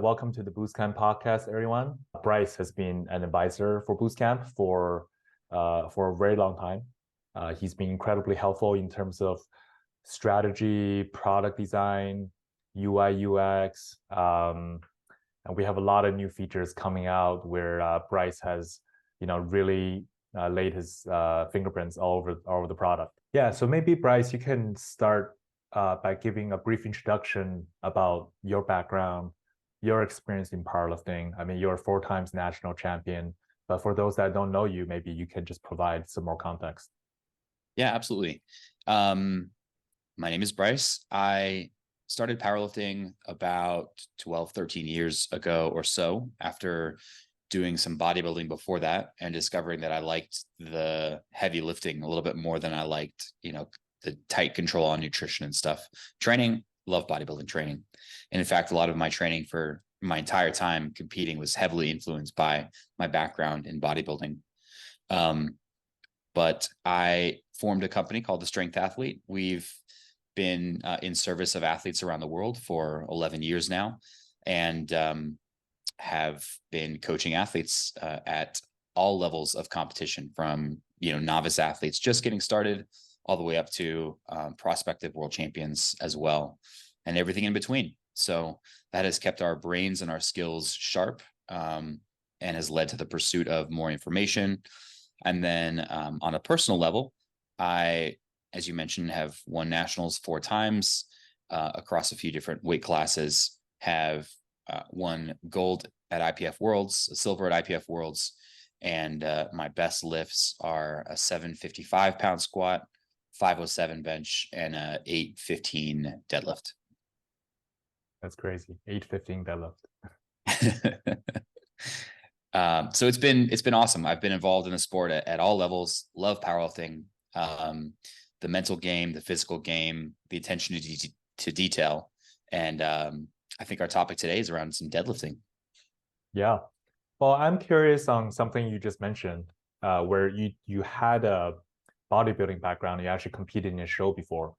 Welcome to the Boostcamp podcast, everyone. Bryce has been an advisor for Boostcamp for a very long time. He's been incredibly helpful in terms of strategy, product design, UI, UX, and we have a lot of new features coming out where Bryce has, really laid his fingerprints all over the product. Yeah, so maybe Bryce, you can start by giving a brief introduction about your background, your experience in powerlifting. I mean, you're a 4 times national champion, but for those that don't know you, maybe you can just provide some more context. Yeah, absolutely. My name is Bryce. I started powerlifting about 12, 13 years ago or so, after doing some bodybuilding before that and discovering that I liked the heavy lifting a little bit more than I liked, the tight control on nutrition and stuff. Training, love bodybuilding training. And in fact, a lot of my training for my entire time competing was heavily influenced by my background in bodybuilding. But I formed a company called The Strength Athlete. We've been in service of athletes around the world for 11 years now, and have been coaching athletes at all levels of competition, from novice athletes just getting started all the way up to prospective world champions as well, and everything in between. So that has kept our brains and our skills sharp, and has led to the pursuit of more information. And then on a personal level, I, as you mentioned, have won nationals 4 times across a few different weight classes, have won gold at IPF Worlds, silver at IPF Worlds, and my best lifts are a 755-pound squat, 507 bench, and a 815 deadlift. That's crazy. 815 deadlift. So it's been awesome. I've been involved in the sport at all levels. Love powerlifting, the mental game, the physical game, the attention to detail, and I think our topic today is around some deadlifting. Yeah. Well, I'm curious on something you just mentioned, where you had a bodybuilding background. You actually competed in a show before,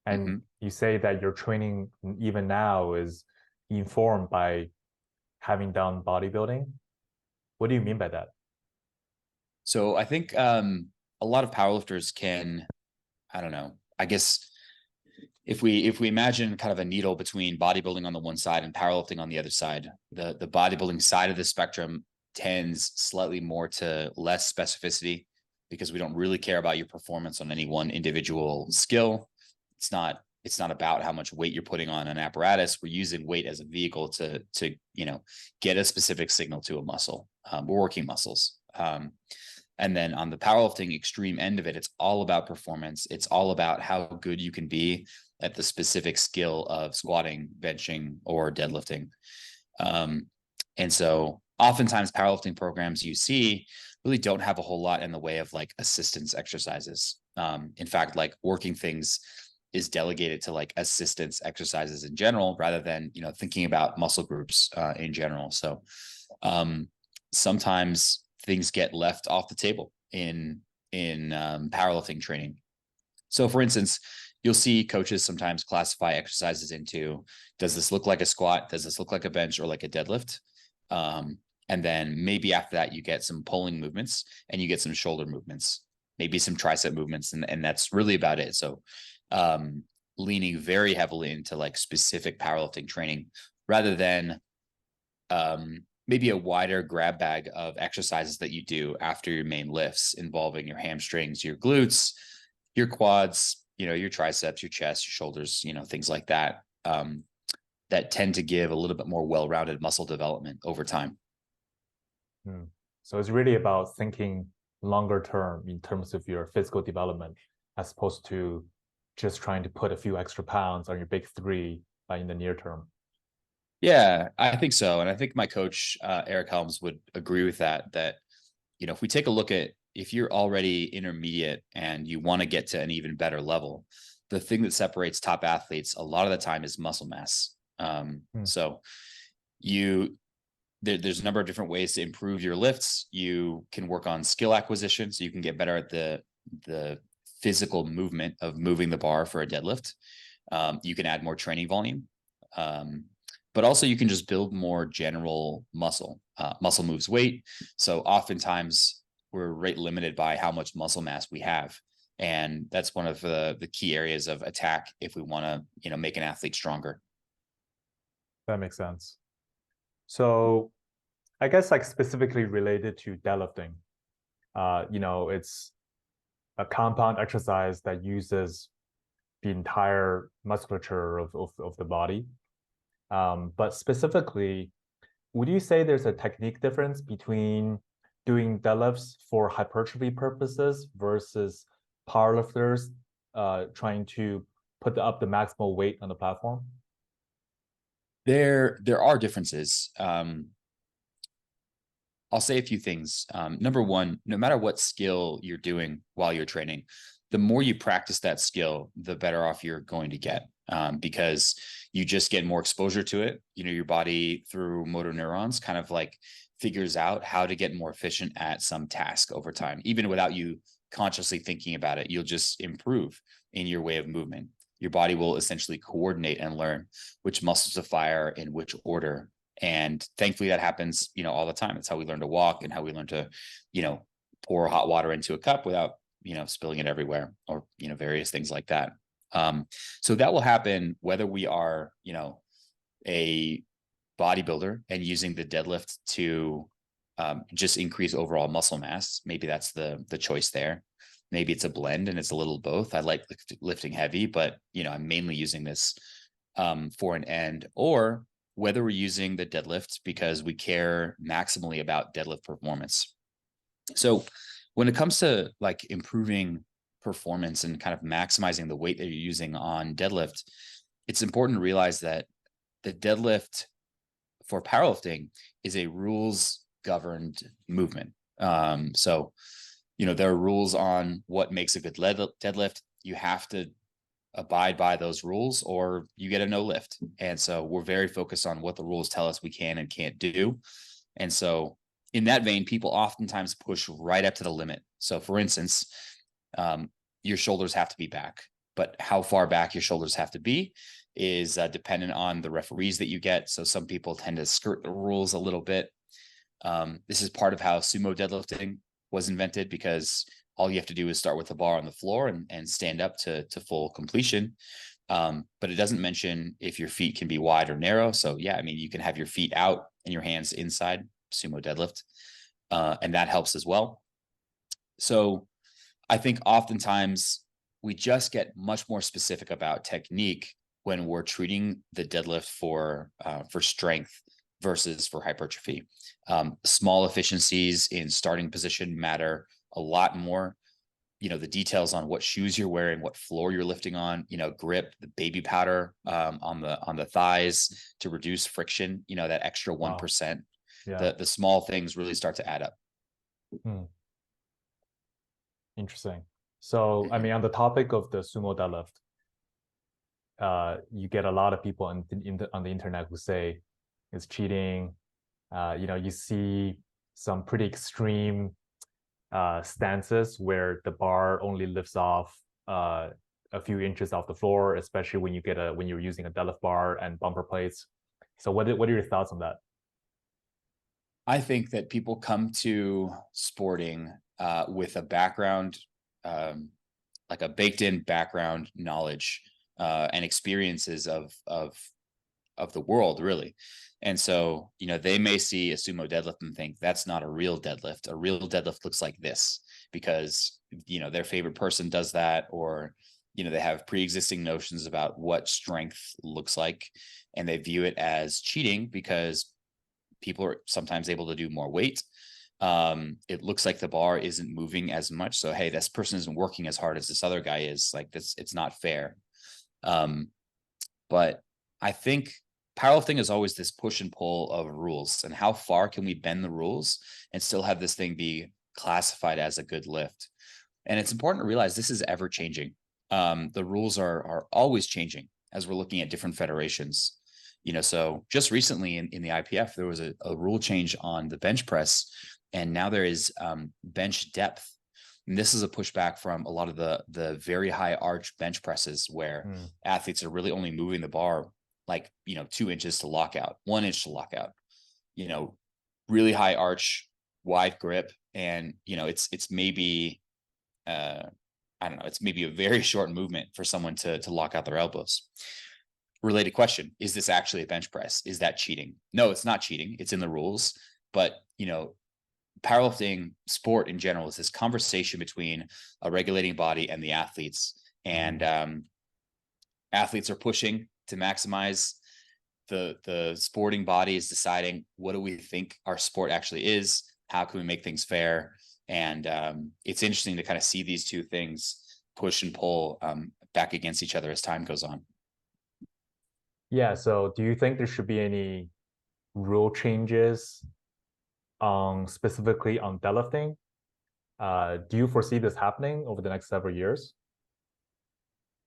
and you say that your training even now is informed by having done bodybuilding. What do you mean by that? So I think a lot of powerlifters can, I don't know, I guess if we imagine kind of a needle between bodybuilding on the one side and powerlifting on the other side, the bodybuilding side of the spectrum tends slightly more to less specificity, because we don't really care about your performance on any one individual skill. It's not about how much weight you're putting on an apparatus. We're using weight as a vehicle to get a specific signal to a muscle. We're working muscles. And then on the powerlifting extreme end of it, it's all about performance. It's all about how good you can be at the specific skill of squatting, benching, or deadlifting. And so oftentimes powerlifting programs you see really don't have a whole lot in the way of like assistance exercises. In fact, like working things is delegated to like assistance exercises in general, rather than, thinking about muscle groups in general. So sometimes things get left off the table in powerlifting training. So for instance, you'll see coaches sometimes classify exercises into, does this look like a squat? Does this look like a bench or like a deadlift? And then maybe after that, you get some pulling movements and you get some shoulder movements, maybe some tricep movements. And that's really about it. So leaning very heavily into like specific powerlifting training, rather than maybe a wider grab bag of exercises that you do after your main lifts, involving your hamstrings, your glutes, your quads, your triceps, your chest, your shoulders, things like that, that tend to give a little bit more well-rounded muscle development over time. So it's really about thinking longer term in terms of your physical development, as opposed to just trying to put a few extra pounds on your big 3 in the near term. Yeah, I think so. And I think my coach, Eric Helms, would agree with that, if we take a look at, if you're already intermediate and you want to get to an even better level, the thing that separates top athletes a lot of the time is muscle mass. So there's a number of different ways to improve your lifts. You can work on skill acquisition, so you can get better at the physical movement of moving the bar for a deadlift. You can add more training volume. but also you can just build more general muscle. Muscle moves weight. So oftentimes we're rate limited by how much muscle mass we have. And that's one of the key areas of attack if we want to, you know, make an athlete stronger. That makes sense. So I guess like specifically related to deadlifting, you know, it's a compound exercise that uses the entire musculature of the body. But specifically, would you say there's a technique difference between doing deadlifts for hypertrophy purposes versus powerlifters trying to put up the maximal weight on the platform? There are differences. I'll say a few things. Number one, no matter what skill you're doing while you're training, the more you practice that skill, the better off you're going to get, because you just get more exposure to it. You know, your body through motor neurons kind of like figures out how to get more efficient at some task over time, even without you consciously thinking about it. You'll just improve in your way of movement. Your body will essentially coordinate and learn which muscles to fire in which order. And thankfully that happens, you know, all the time. It's how we learn to walk and how we learn to, you know, pour hot water into a cup without, you know, spilling it everywhere, or, you know, various things like that. So that will happen whether we are, you know, a bodybuilder and using the deadlift to just increase overall muscle mass. Maybe that's the choice there. Maybe it's a blend and it's a little both. I like lifting heavy, but, you know, I'm mainly using this for an end. Or whether we're using the deadlift because we care maximally about deadlift performance. So when it comes to like improving performance and kind of maximizing the weight that you're using on deadlift, it's important to realize that the deadlift for powerlifting is a rules governed movement. So, you know, there are rules on what makes a good deadlift. You have to abide by those rules or you get a no lift. And so we're very focused on what the rules tell us we can and can't do. And so in that vein, people oftentimes push right up to the limit. So for instance, your shoulders have to be back, but how far back your shoulders have to be is dependent on the referees that you get. So some people tend to skirt the rules a little bit. This is part of how sumo deadlifting was invented, because all you have to do is start with the bar on the floor and stand up to full completion. But it doesn't mention if your feet can be wide or narrow. So yeah, I mean, you can have your feet out and your hands inside sumo deadlift. And that helps as well. So I think oftentimes we just get much more specific about technique when we're treating the deadlift for strength versus for hypertrophy. Small efficiencies in starting position matter a lot more. You know, the details on what shoes you're wearing, what floor you're lifting on, you know, grip, the baby powder on the thighs to reduce friction, you know, that extra 1%. Wow. Yeah. The small things really start to add up. Interesting. So, I mean, on the topic of the sumo deadlift, you get a lot of people on the internet who say it's cheating. You know, you see some pretty extreme stances where the bar only lifts off a few inches off the floor, especially when you're using a deadlift bar and bumper plates. So what are your thoughts on that? I think that people come to sporting with a background, like a baked in background knowledge and experiences of the world, really. And so, you know, they may see a sumo deadlift and think that's not a real deadlift. A real deadlift looks like this because, you know, their favorite person does that, or, you know, they have pre-existing notions about what strength looks like, and they view it as cheating because people are sometimes able to do more weight. It looks like the bar isn't moving as much. So, hey, this person isn't working as hard as this other guy is. Like this, it's not fair. But I think powerlifting is always this push and pull of rules, and how far can we bend the rules and still have this thing be classified as a good lift? And it's important to realize this is ever changing. The rules are always changing as we're looking at different federations. You know, so just recently in the IPF, there was a rule change on the bench press, and now there is bench depth. And this is a pushback from a lot of the very high arch bench presses where athletes are really only moving the bar like, 2 inches to lockout, 1 inch to lockout, really high arch, wide grip. And, it's maybe, I don't know, it's maybe a very short movement for someone to lock out their elbows. Related question, is this actually a bench press? Is that cheating? No, it's not cheating. It's in the rules. But, powerlifting sport in general is this conversation between a regulating body and the athletes. And athletes are pushing to maximize. The sporting body is deciding, what do we think our sport actually is? How can we make things fair? And it's interesting to kind of see these two things push and pull back against each other as time goes on. Yeah. So do you think there should be any rule changes specifically on deadlifting? Do you foresee this happening over the next several years?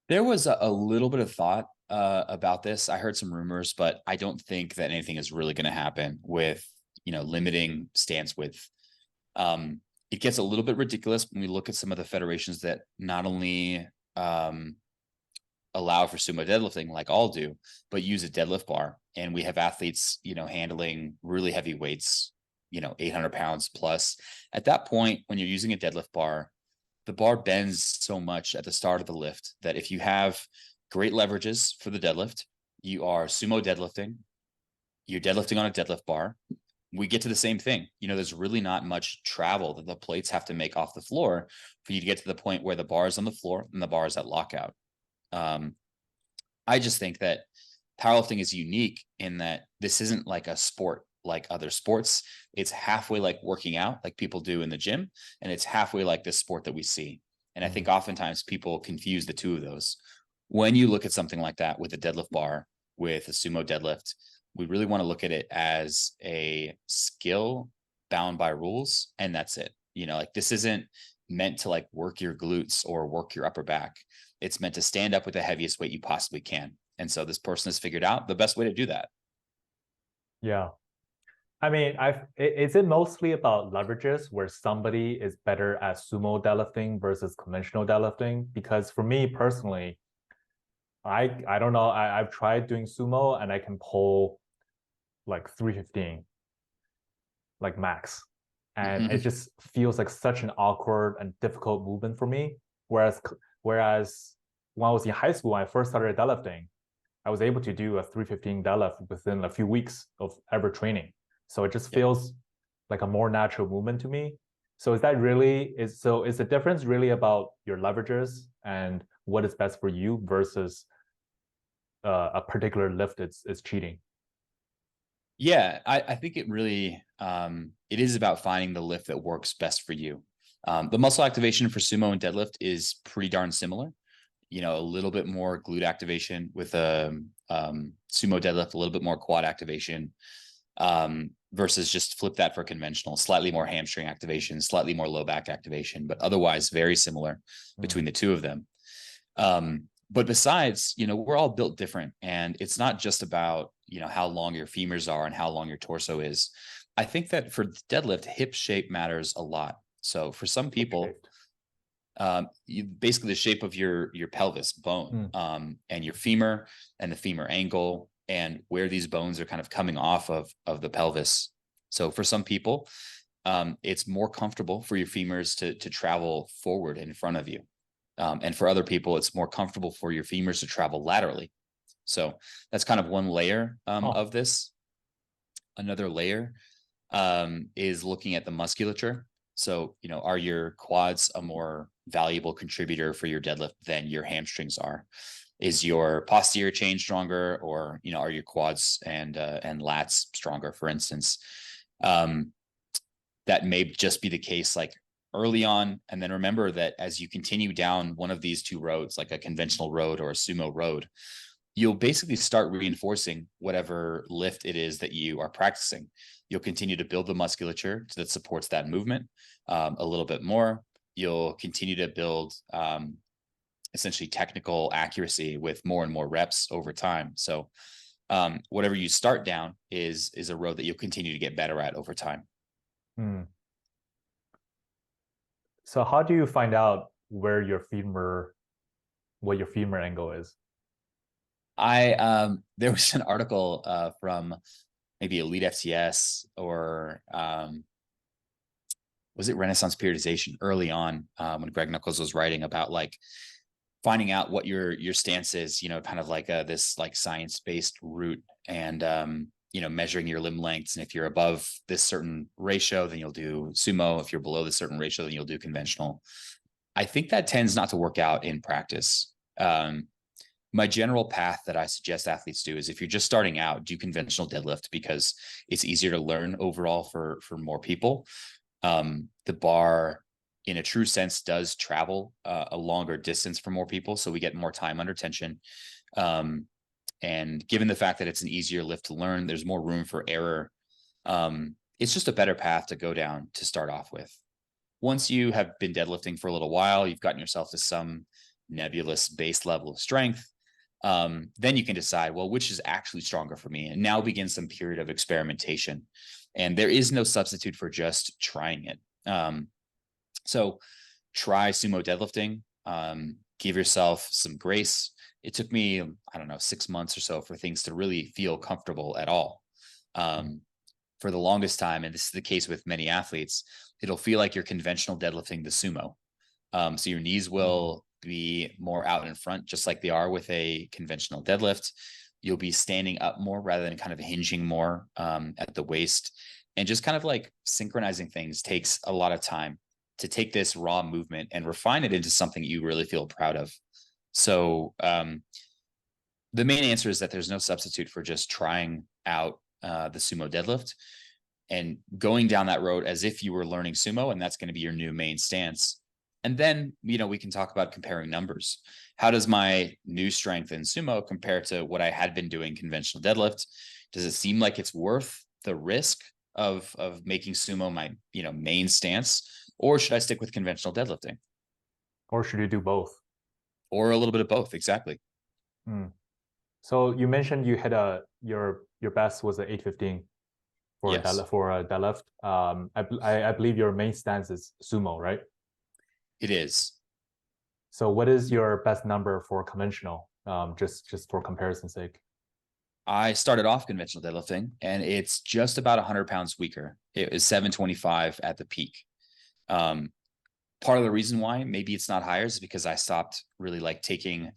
There was a little bit of thought about this. I heard some rumors, but I don't think that anything is really going to happen with, limiting stance width. It gets a little bit ridiculous when we look at some of the federations that not only allow for sumo deadlifting, like all do, but use a deadlift bar. And we have athletes, handling really heavy weights, 800 pounds plus. At that point, when you're using a deadlift bar, the bar bends so much at the start of the lift that if you have great leverages for the deadlift, you are sumo deadlifting, you're deadlifting on a deadlift bar, we get to the same thing. There's really not much travel that the plates have to make off the floor for you to get to the point where the bar is on the floor and the bar is at lockout. I just think that powerlifting is unique in that this isn't like a sport like other sports. It's halfway like working out, like people do in the gym, and it's halfway like this sport that we see. And I think oftentimes people confuse the two of those. When you look at something like that with a deadlift bar, with a sumo deadlift, we really want to look at it as a skill bound by rules, and that's it. Like this isn't meant to like work your glutes or work your upper back. It's meant to stand up with the heaviest weight you possibly can. And so this person has figured out the best way to do that. Yeah. I mean, is it mostly about leverages where somebody is better at sumo deadlifting versus conventional deadlifting? Because for me personally, I don't know. I've tried doing sumo and I can pull like 315, like max. And it just feels like such an awkward and difficult movement for me. Whereas when I was in high school, when I first started deadlifting, I was able to do a 315 deadlift within a few weeks of ever training. So it just feels like a more natural movement to me. So is the difference really about your leverages and what is best for you versus a particular lift is cheating? Yeah, I think it really it is about finding the lift that works best for you. The muscle activation for sumo and deadlift is pretty darn similar. A little bit more glute activation with a sumo deadlift, a little bit more quad activation, versus just flip that for conventional, slightly more hamstring activation, slightly more low back activation, but otherwise very similar between the two of them. But besides, we're all built different, and it's not just about, how long your femurs are and how long your torso is. I think that for deadlift, hip shape matters a lot. So for some people, basically the shape of your pelvis bone, and your femur and the femur angle and where these bones are kind of coming off of the pelvis. So for some people, it's more comfortable for your femurs to travel forward in front of you. And for other people, it's more comfortable for your femurs to travel laterally. So that's kind of one layer of this. Another layer is looking at the musculature. So, are your quads a more valuable contributor for your deadlift than your hamstrings are? Is your posterior chain stronger, or, are your quads and lats stronger, for instance? That may just be the case like early on. And then remember that as you continue down one of these two roads, like a conventional road or a sumo road, you'll basically start reinforcing whatever lift it is that you are practicing. You'll continue to build the musculature that supports that movement a little bit more. You'll continue to build essentially technical accuracy with more and more reps over time. So whatever you start down is a road that you'll continue to get better at over time. So how do you find out what your femur angle is? There was an article from maybe Elite FTS or was it Renaissance Periodization early on when Greg Nuckols was writing about like finding out what your stance is, you know, kind of like this like science-based route and you know, measuring your limb lengths. And if you're above this certain ratio, then you'll do sumo. If you're below this certain ratio, then you'll do conventional. I think that tends not to work out in practice. My general path that I suggest athletes do is if you're just starting out, do conventional deadlift because it's easier to learn overall for more people. The bar in a true sense does travel a longer distance for more people. So we get more time under tension. And given the fact that it's an easier lift to learn, there's more room for error. It's just a better path to go down to start off with. Once you have been deadlifting for a little while, you've gotten yourself to some nebulous base level of strength. Then you can decide, well, which is actually stronger for me? And now begins some period of experimentation. And there is no substitute for just trying it. So try sumo deadlifting, give yourself some grace. It took me, I don't know, 6 months or so for things to really feel comfortable at all. For the longest time, and this is the case with many athletes, it'll feel like you're conventional deadlifting the sumo. So your knees will be more out in front, just like they are with a conventional deadlift. You'll be standing up more rather than kind of hinging more at the waist. And just kind of like synchronizing things takes a lot of time to take this raw movement and refine it into something you really feel proud of. So the main answer is that there's no substitute for just trying out the sumo deadlift and going down that road as if you were learning sumo, and that's going to be your new main stance. And then, you know, we can talk about comparing numbers. How does my new strength in sumo compare to what I had been doing conventional deadlift? Does it seem like it's worth the risk of making sumo my, you know, main stance, or should I stick with conventional deadlifting? Or should you do both? Or a little bit of both, exactly. So you mentioned you had your best was an 815 for Yes. a deadlift. I believe your main stance is sumo, right? It is. So what is your best number for conventional? Just for comparison's sake. I started off conventional deadlifting, and it's just about 100 pounds weaker. It was 725 at the peak. Part of the reason why maybe it's not higher is because I stopped really like taking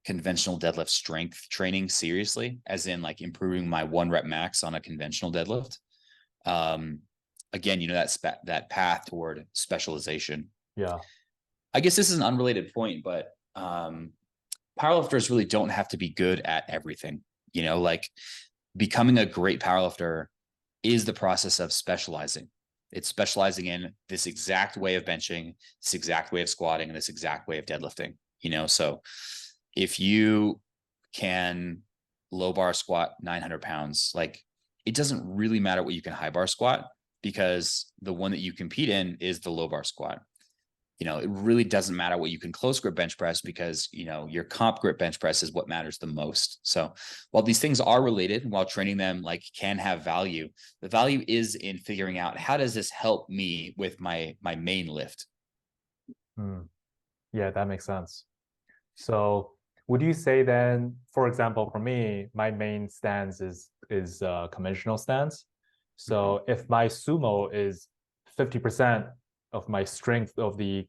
conventional deadlift strength training seriously, as in like improving my 1 rep max on a conventional deadlift. Again, you know, that path toward specialization. Yeah. I guess this is an unrelated point, but powerlifters really don't have to be good at everything. You know, like becoming a great powerlifter is the process of specializing. It's specializing in this exact way of benching, this exact way of squatting, and this exact way of deadlifting, you know? So if you can low bar squat 900 pounds, like it doesn't really matter what you can high bar squat, because the one that you compete in is the low bar squat. You know, it really doesn't matter what you can close grip bench press, because, you know, your comp grip bench press is what matters the most. So while these things are related, while training them like can have value, the value is in figuring out, how does this help me with my main lift? Yeah, that makes sense. So would you say then, for example, for me, my main stance is conventional stance. So if my sumo is 50% of my strength of the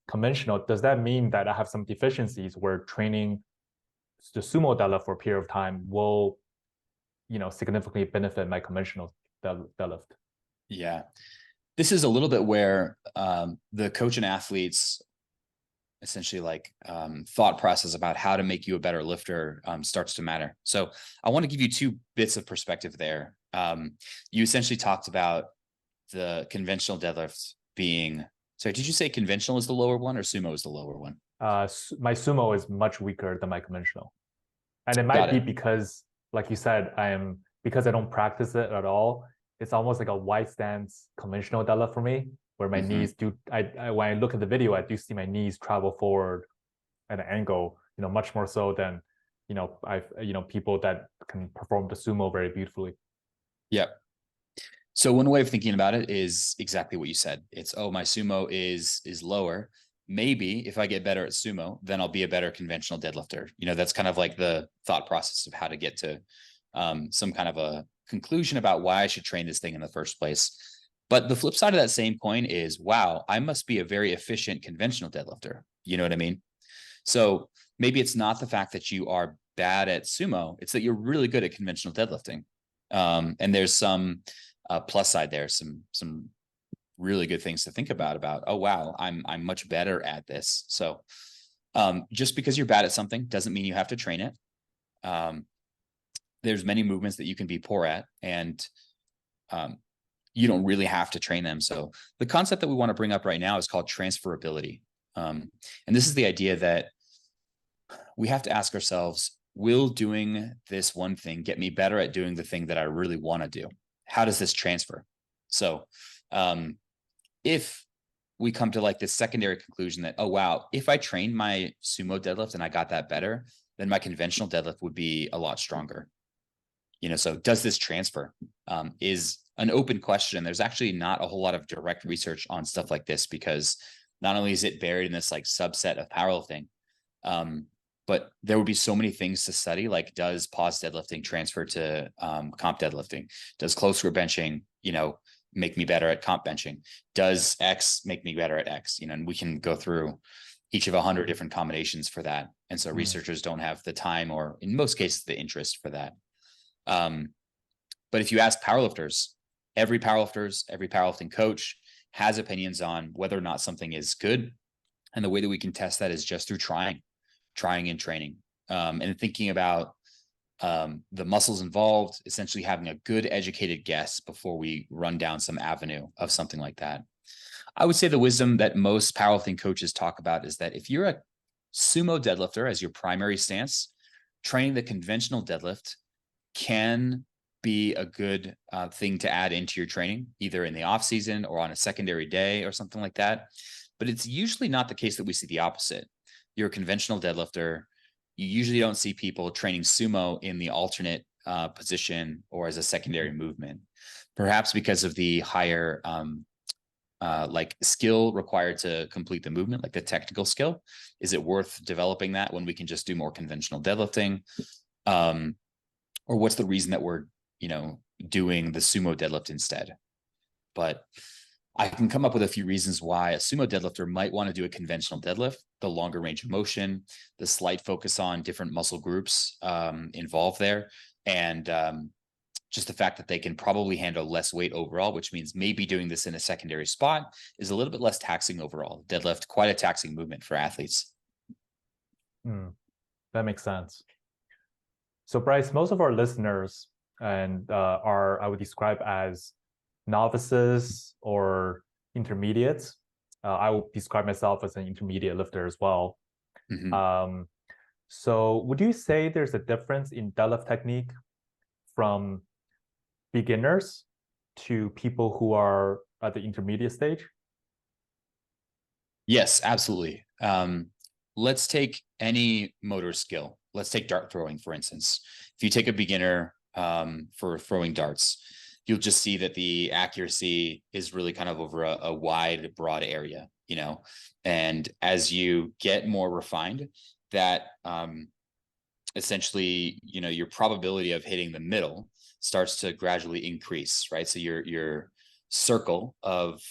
conventional, does that mean that I have some deficiencies where training the sumo deadlift for a period of time will, you know, significantly benefit my conventional deadlift? Yeah, this is a little bit where the coach and athletes essentially like thought process about how to make you a better lifter starts to matter. So I want to give you 2 bits of perspective there. You essentially talked about the conventional deadlift being, sorry, did you say conventional is the lower one or sumo is the lower one? My sumo is much weaker than my conventional. And it might be because, like you said, because I don't practice it at all, it's almost like a wide stance conventional deadlift for me, where my knees do, when I look at the video, I do see my knees travel forward at an angle, you know, much more so than, you know, people that can perform the sumo very beautifully. Yep. So one way of thinking about it is exactly what you said. It's, oh, my sumo is lower, maybe if I get better at sumo, then I'll be a better conventional deadlifter. That's kind of like the thought process of how to get to some kind of a conclusion about why I should train this thing in the first place. But the flip side of that same coin is, wow, I must be a very efficient conventional deadlifter. You know what I mean? So maybe it's not the fact that you are bad at sumo, it's that you're really good at conventional deadlifting. And there's some plus side there, some really good things to think about, oh, wow, I'm much better at this. So just because you're bad at something doesn't mean you have to train it. There's many movements that you can be poor at, and you don't really have to train them. So the concept that we want to bring up right now is called transferability. And this is the idea that we have to ask ourselves, will doing this one thing get me better at doing the thing that I really want to do? How does this transfer? So if we come to like this secondary conclusion that, oh, wow, if I trained my sumo deadlift and I got that better, then my conventional deadlift would be a lot stronger. So does this transfer? Is an open question. There's actually not a whole lot of direct research on stuff like this, because not only is it buried in this like subset of powerlifting, but there would be so many things to study. Like, does pause deadlifting transfer to comp deadlifting? Does close grip benching, make me better at comp benching? Does X make me better at X? And we can go through each of 100 different combinations for that. And so researchers don't have the time, or in most cases, the interest for that. But if you ask powerlifters, every powerlifting coach has opinions on whether or not something is good. And the way that we can test that is just through trying and training, and thinking about the muscles involved, essentially having a good educated guess before we run down some avenue of something like that. I would say the wisdom that most powerlifting coaches talk about is that if you're a sumo deadlifter as your primary stance, training the conventional deadlift can be a good thing to add into your training, either in the off season or on a secondary day or something like that. But it's usually not the case that we see the opposite. You're a conventional deadlifter. You usually don't see people training sumo in the alternate position or as a secondary movement, perhaps because of the higher like skill required to complete the movement, like the technical skill. Is it worth developing that when we can just do more conventional deadlifting? Or what's the reason that we're, doing the sumo deadlift instead? But I can come up with a few reasons why a sumo deadlifter might want to do a conventional deadlift: the longer range of motion, the slight focus on different muscle groups involved there, and just the fact that they can probably handle less weight overall, which means maybe doing this in a secondary spot is a little bit less taxing overall. Deadlift, quite a taxing movement for athletes. That makes sense. So Bryce, most of our listeners are, I would describe as novices or intermediates. I would describe myself as an intermediate lifter as well. Mm-hmm. So would you say there's a difference in deadlift technique from beginners to people who are at the intermediate stage? Yes, absolutely. Let's take any motor skill. Let's take dart throwing, for instance. If you take a beginner for throwing darts, you'll just see that the accuracy is really kind of over a wide, broad area, and as you get more refined, that essentially, your probability of hitting the middle starts to gradually increase, right? So your circle of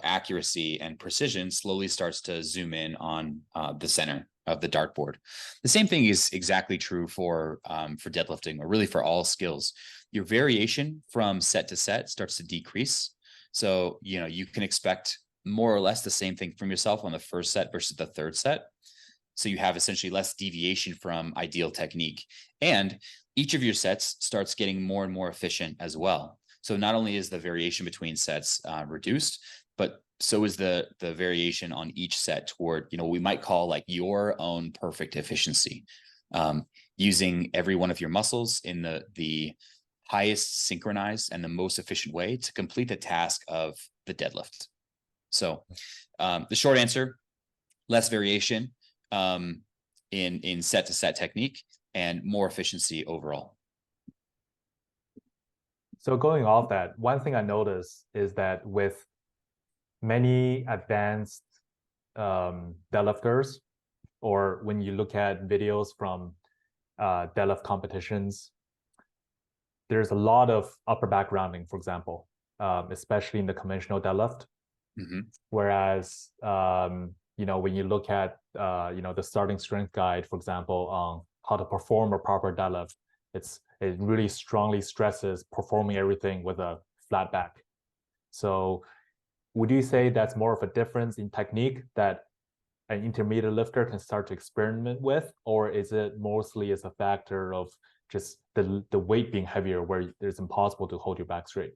accuracy and precision slowly starts to zoom in on the center of the dartboard. The same thing is exactly true for deadlifting, or really for all skills. Your variation from set to set starts to decrease. So, you can expect more or less the same thing from yourself on the first set versus the third set. So you have essentially less deviation from ideal technique. And each of your sets starts getting more and more efficient as well. So not only is the variation between sets reduced, but so is the variation on each set toward, we might call like your own perfect efficiency, using every one of your muscles in the highest synchronized and the most efficient way to complete the task of the deadlift. So the short answer, less variation in set to set technique and more efficiency overall. So going off that, one thing I noticed is that with many advanced deadlifters, or when you look at videos from deadlift competitions, there's a lot of upper back rounding, for example, especially in the conventional deadlift. Mm-hmm. Whereas, when you look at, the starting strength guide, for example, on how to perform a proper deadlift, it really strongly stresses performing everything with a flat back. So would you say that's more of a difference in technique that an intermediate lifter can start to experiment with, or is it mostly as a factor of just the weight being heavier where it's impossible to hold your back straight?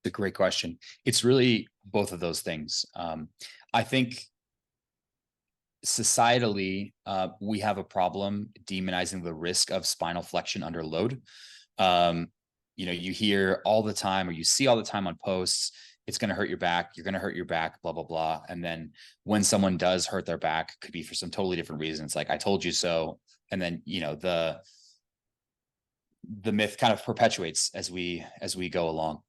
It's a great question. It's really both of those things. I think societally, we have a problem demonizing the risk of spinal flexion under load. You hear all the time, or you see all the time on posts, it's going to hurt your back, you're going to hurt your back, blah, blah, blah. And then when someone does hurt their back, could be for some totally different reasons. Like, I told you so. And then, the myth kind of perpetuates as we go along.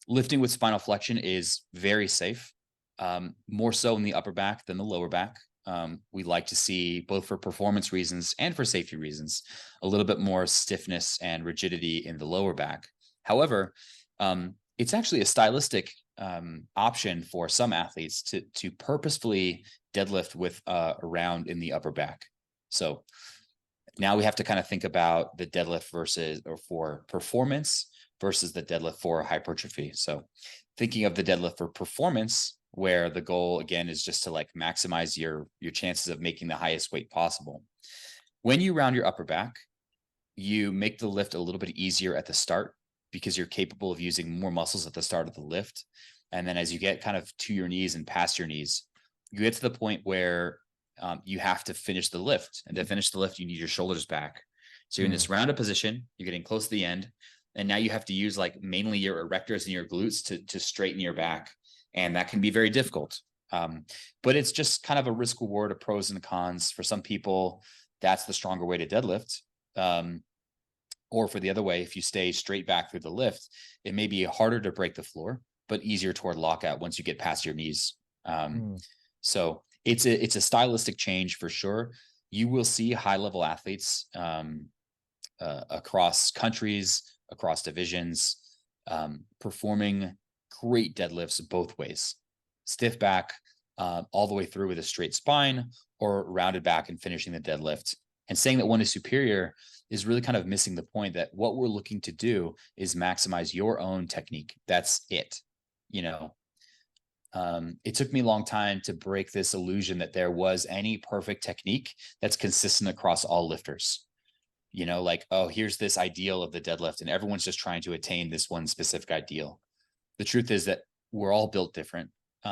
Lifting with spinal flexion is very safe, more so in the upper back than the lower back. We like to see, both for performance reasons and for safety reasons, a little bit more stiffness and rigidity in the lower back. However, it's actually a stylistic option for some athletes to purposefully deadlift with a round in the upper back. So now we have to kind of think about the deadlift for performance versus the deadlift for hypertrophy. So thinking of the deadlift for performance, where the goal again is just to like maximize your chances of making the highest weight possible. When you round your upper back, you make the lift a little bit easier at the start because you're capable of using more muscles at the start of the lift. And then as you get kind of to your knees and past your knees, you get to the point where you have to finish the lift. And to finish the lift, you need your shoulders back. So you're in this rounded position, you're getting close to the end. And now you have to use like mainly your erectors and your glutes to straighten your back. And that can be very difficult. But it's just kind of a risk reward of pros and cons. For some people, that's the stronger way to deadlift. Or for the other way, if you stay straight back through the lift, it may be harder to break the floor, but easier toward lockout once you get past your knees. So it's a stylistic change for sure. You will see high level athletes across countries, across divisions, performing great deadlifts both ways, stiff back all the way through with a straight spine, or rounded back and finishing the deadlift. And saying that one is superior is really kind of missing the point that what we're looking to do is maximize your own technique. That's it. It took me a long time to break this illusion that there was any perfect technique that's consistent across all lifters. Like, oh, here's this ideal of the deadlift, and everyone's just trying to attain this one specific ideal. The truth is that we're all built different,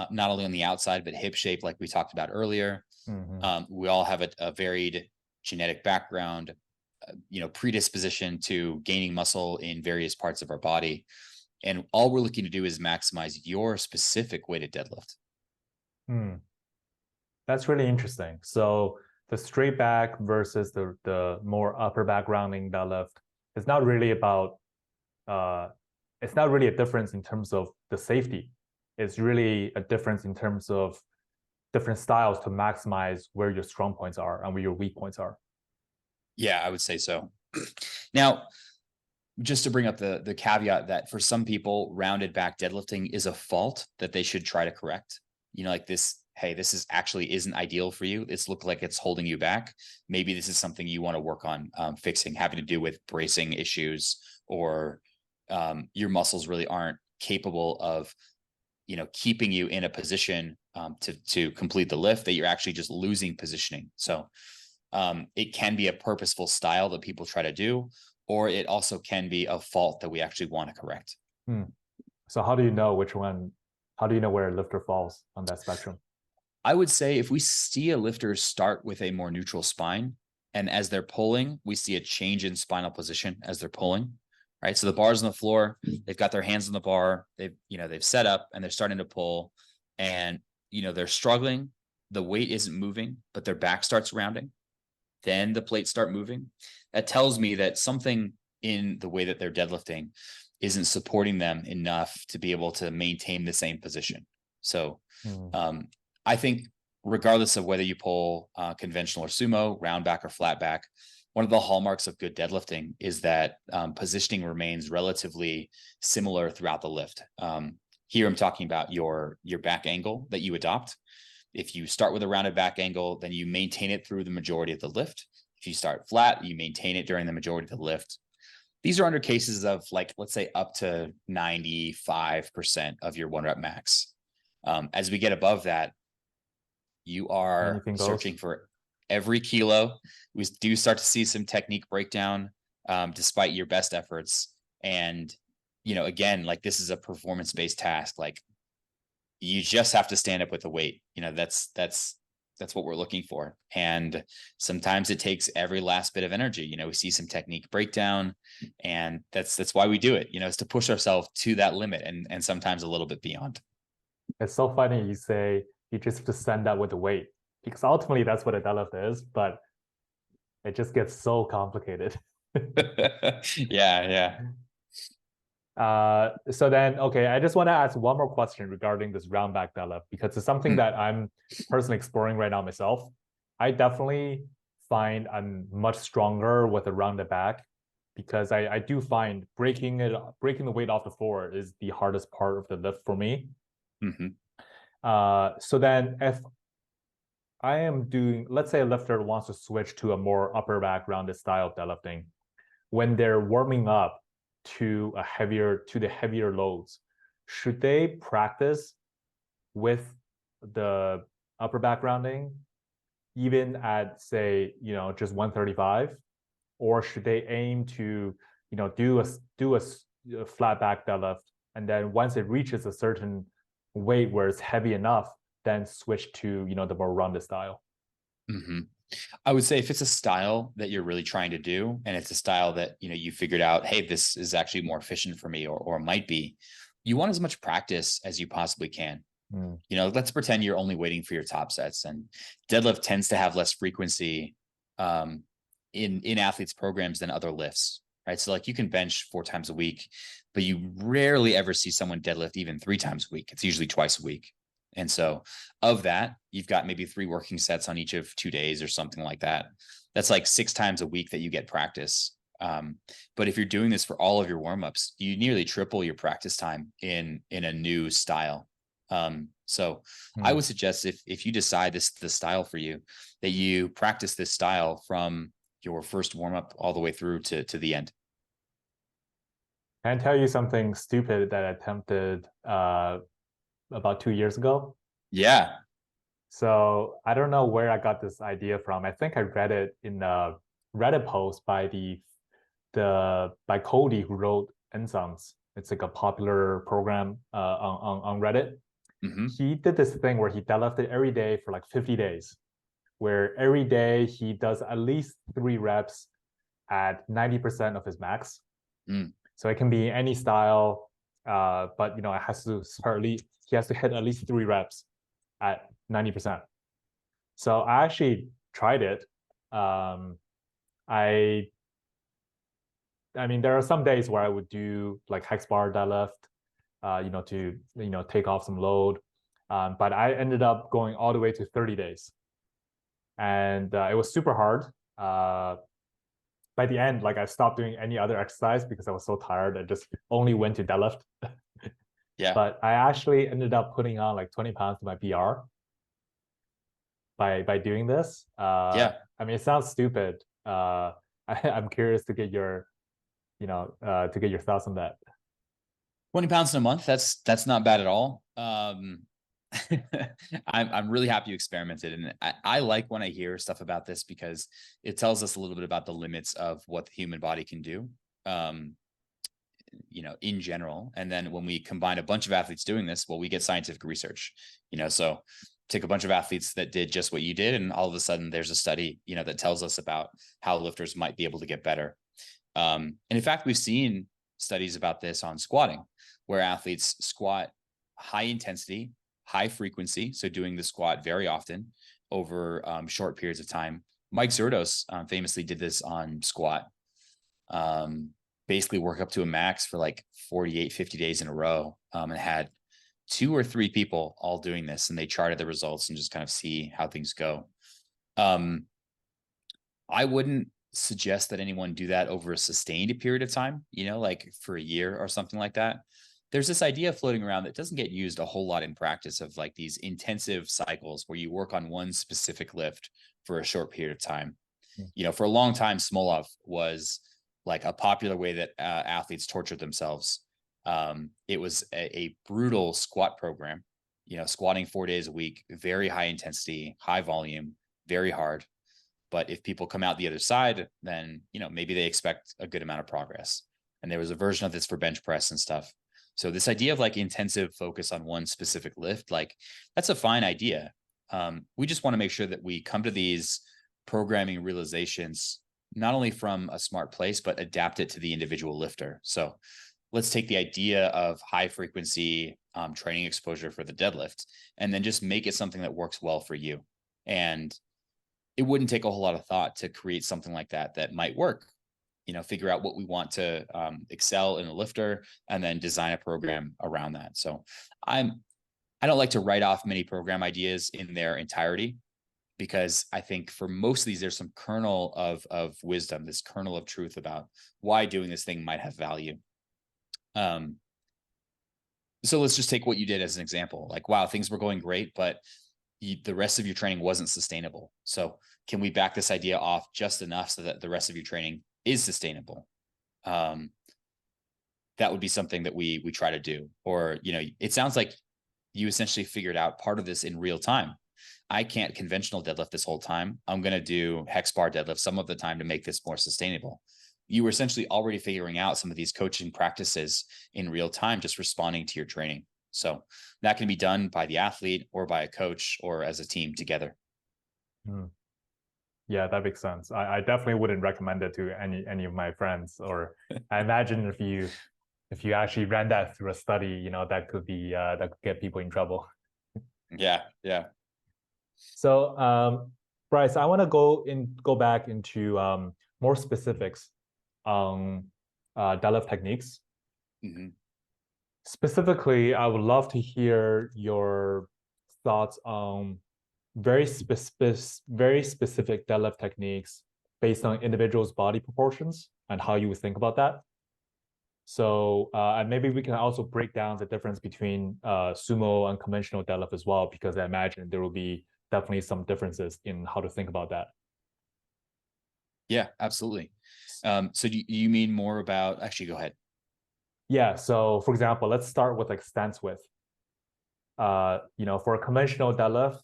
not only on the outside, but hip shape, like we talked about earlier. We all have a varied genetic background, predisposition to gaining muscle in various parts of our body. And all we're looking to do is maximize your specific weighted deadlift. That's really interesting. So the straight back versus the more upper back rounding deadlift is not really about, it's not really a difference in terms of the safety. It's really a difference in terms of different styles to maximize where your strong points are and where your weak points are. Yeah, I would say so. Now, just to bring up the caveat that for some people, rounded back deadlifting is a fault that they should try to correct. Like this, hey, this is actually isn't ideal for you. It's looked like it's holding you back. Maybe this is something you want to work on fixing, having to do with bracing issues, or your muscles really aren't capable of, keeping you in a position to complete the lift, that you're actually just losing positioning. So it can be a purposeful style that people try to do, or it also can be a fault that we actually want to correct. So how do you know which one? How do you know where a lifter falls on that spectrum? I would say if we see a lifter start with a more neutral spine, and as they're pulling, we see a change in spinal position as they're pulling, right? So the bar's on the floor, they've got their hands on the bar, they've set up and they're starting to pull, and, they're struggling. The weight isn't moving, but their back starts rounding. Then the plates start moving. That tells me that something in the way that they're deadlifting isn't supporting them enough to be able to maintain the same position. So I think regardless of whether you pull conventional or sumo, round back or flat back, one of the hallmarks of good deadlifting is that positioning remains relatively similar throughout the lift. Here I'm talking about your back angle that you adopt. If you start with a rounded back angle, then you maintain it through the majority of the lift. If you start flat, you maintain it during the majority of the lift. These are under cases of, like, let's say up to 95% of your 1 rep max. As we get above that, you are searching for every kilo. We do start to see some technique breakdown despite your best efforts. And, you know, again, like, this is a performance-based task. Like, you just have to stand up with the weight. You know, that's what we're looking for. And sometimes it takes every last bit of energy. You know, we see some technique breakdown, and that's why we do it, you know, is to push ourselves to that limit and sometimes a little bit beyond. It's so funny you say you just have to stand up with the weight, because ultimately that's what a deadlift is, but it just gets so complicated. Yeah. So then, okay, I just want to ask one more question regarding this round back deadlift, because it's something that I'm personally exploring right now myself. I definitely find I'm much stronger with a rounded back, because I do find breaking the weight off the floor is the hardest part of the lift for me. So then if I am doing, let's say a lifter wants to switch to a more upper back rounded style of deadlifting, when they're warming up to the heavier loads, should they practice with the upper back rounding even at, say, you know, just 135, or should they aim to, you know, do a flat back deadlift, and then once it reaches a certain weight where it's heavy enough, then switch to, you know, the more rounded style? I would say if it's a style that you're really trying to do, and it's a style that, you know, you figured out, hey, this is actually more efficient for me, or might be, you want as much practice as you possibly can. You know, let's pretend you're only waiting for your top sets, and deadlift tends to have less frequency in athletes' programs than other lifts, right? So, like, you can bench 4 times a week, but you rarely ever see someone deadlift even 3 times a week. It's usually twice a week. And so of that, you've got maybe 3 working sets on each of 2 days or something like that. That's like 6 times a week that you get practice. But if you're doing this for all of your warmups, you nearly triple your practice time in a new style. So I would suggest, if you decide this is the style for you, that you practice this style from your first warmup all the way through to the end. Can I tell you something stupid that I attempted about 2 years ago? Yeah. So I don't know where I got this idea from. I think I read it in a Reddit post by by Cody, who wrote Enzymes. It's like a popular program on Reddit. He did this thing where he deadlifted every day for like 50 days, where every day he does at least 3 reps at 90% of his max. So it can be any style, but, you know, it has to he has to hit at least 3 reps at 90%. So I actually tried it. I mean, there are some days where I would do like hex bar deadlift, you know, to, you know, take off some load. But I ended up going all the way to 30 days. And it was super hard. By the end, like, I stopped doing any other exercise because I was so tired. I just only went to deadlift. Yeah. But I actually ended up putting on like 20 pounds to my PR by doing this. Yeah. I mean, it sounds stupid. I'm curious to get your, you know, to get your thoughts on that. 20 pounds in a month. That's not bad at all. I'm really happy you experimented. And I like when I hear stuff about this, because it tells us a little bit about the limits of what the human body can do, you know, in general. And then when we combine a bunch of athletes doing this, well, we get scientific research, you know, so take a bunch of athletes that did just what you did, and all of a sudden there's a study, you know, that tells us about how lifters might be able to get better. And in fact, we've seen studies about this on squatting, where athletes squat high intensity, high frequency, so doing the squat very often over short periods of time. Mike Zerdos famously did this on squat, basically work up to a max for like 48, 50 days in a row, and had 2 or 3 people all doing this, and they charted the results and just kind of see how things go. I wouldn't suggest that anyone do that over a sustained period of time, like for a year or something like that. There's this idea floating around that doesn't get used a whole lot in practice of like these intensive cycles where you work on one specific lift for a short period of time. For a long time, Smolov was like a popular way that athletes tortured themselves. It was a brutal squat program, squatting 4 days a week, very high intensity, high volume, very hard. But if people come out the other side, then, maybe they expect a good amount of progress. And there was a version of this for bench press and stuff. So this idea of like intensive focus on one specific lift, like that's a fine idea. We just want to make sure that we come to these programming realizations, not only from a smart place, but adapt it to the individual lifter. So let's take the idea of high frequency training exposure for the deadlift, and then just make it something that works well for you. And it wouldn't take a whole lot of thought to create something like that might work. Figure out what we want to excel in a lifter, and then design a program around that. So I don't like to write off many program ideas in their entirety, because I think for most of these, there's some kernel of wisdom, this kernel of truth about why doing this thing might have value. So let's just take what you did as an example. Like, wow, things were going great, but the rest of your training wasn't sustainable. So can we back this idea off just enough so that the rest of your training is sustainable? That would be something that we try to do. Or, it sounds like you essentially figured out part of this in real time. I can't conventional deadlift this whole time. I'm going to do hex bar deadlift some of the time to make this more sustainable. You were essentially already figuring out some of these coaching practices in real time, just responding to your training. So that can be done by the athlete or by a coach or as a team together. Yeah, that makes sense. I definitely wouldn't recommend it to any of my friends. Or I imagine if you actually ran that through a study, that could get people in trouble. Yeah. So, Bryce, I want to go back into more specifics on deadlift techniques. Mm-hmm. Specifically, I would love to hear your thoughts on very specific deadlift techniques based on individuals' body proportions and how you would think about that. So, and maybe we can also break down the difference between sumo and conventional deadlift as well, because I imagine there will be definitely some differences in how to think about that. Yeah, absolutely. So do you mean more about, actually, go ahead. Yeah. So for example, let's start with like stance width. For a conventional deadlift,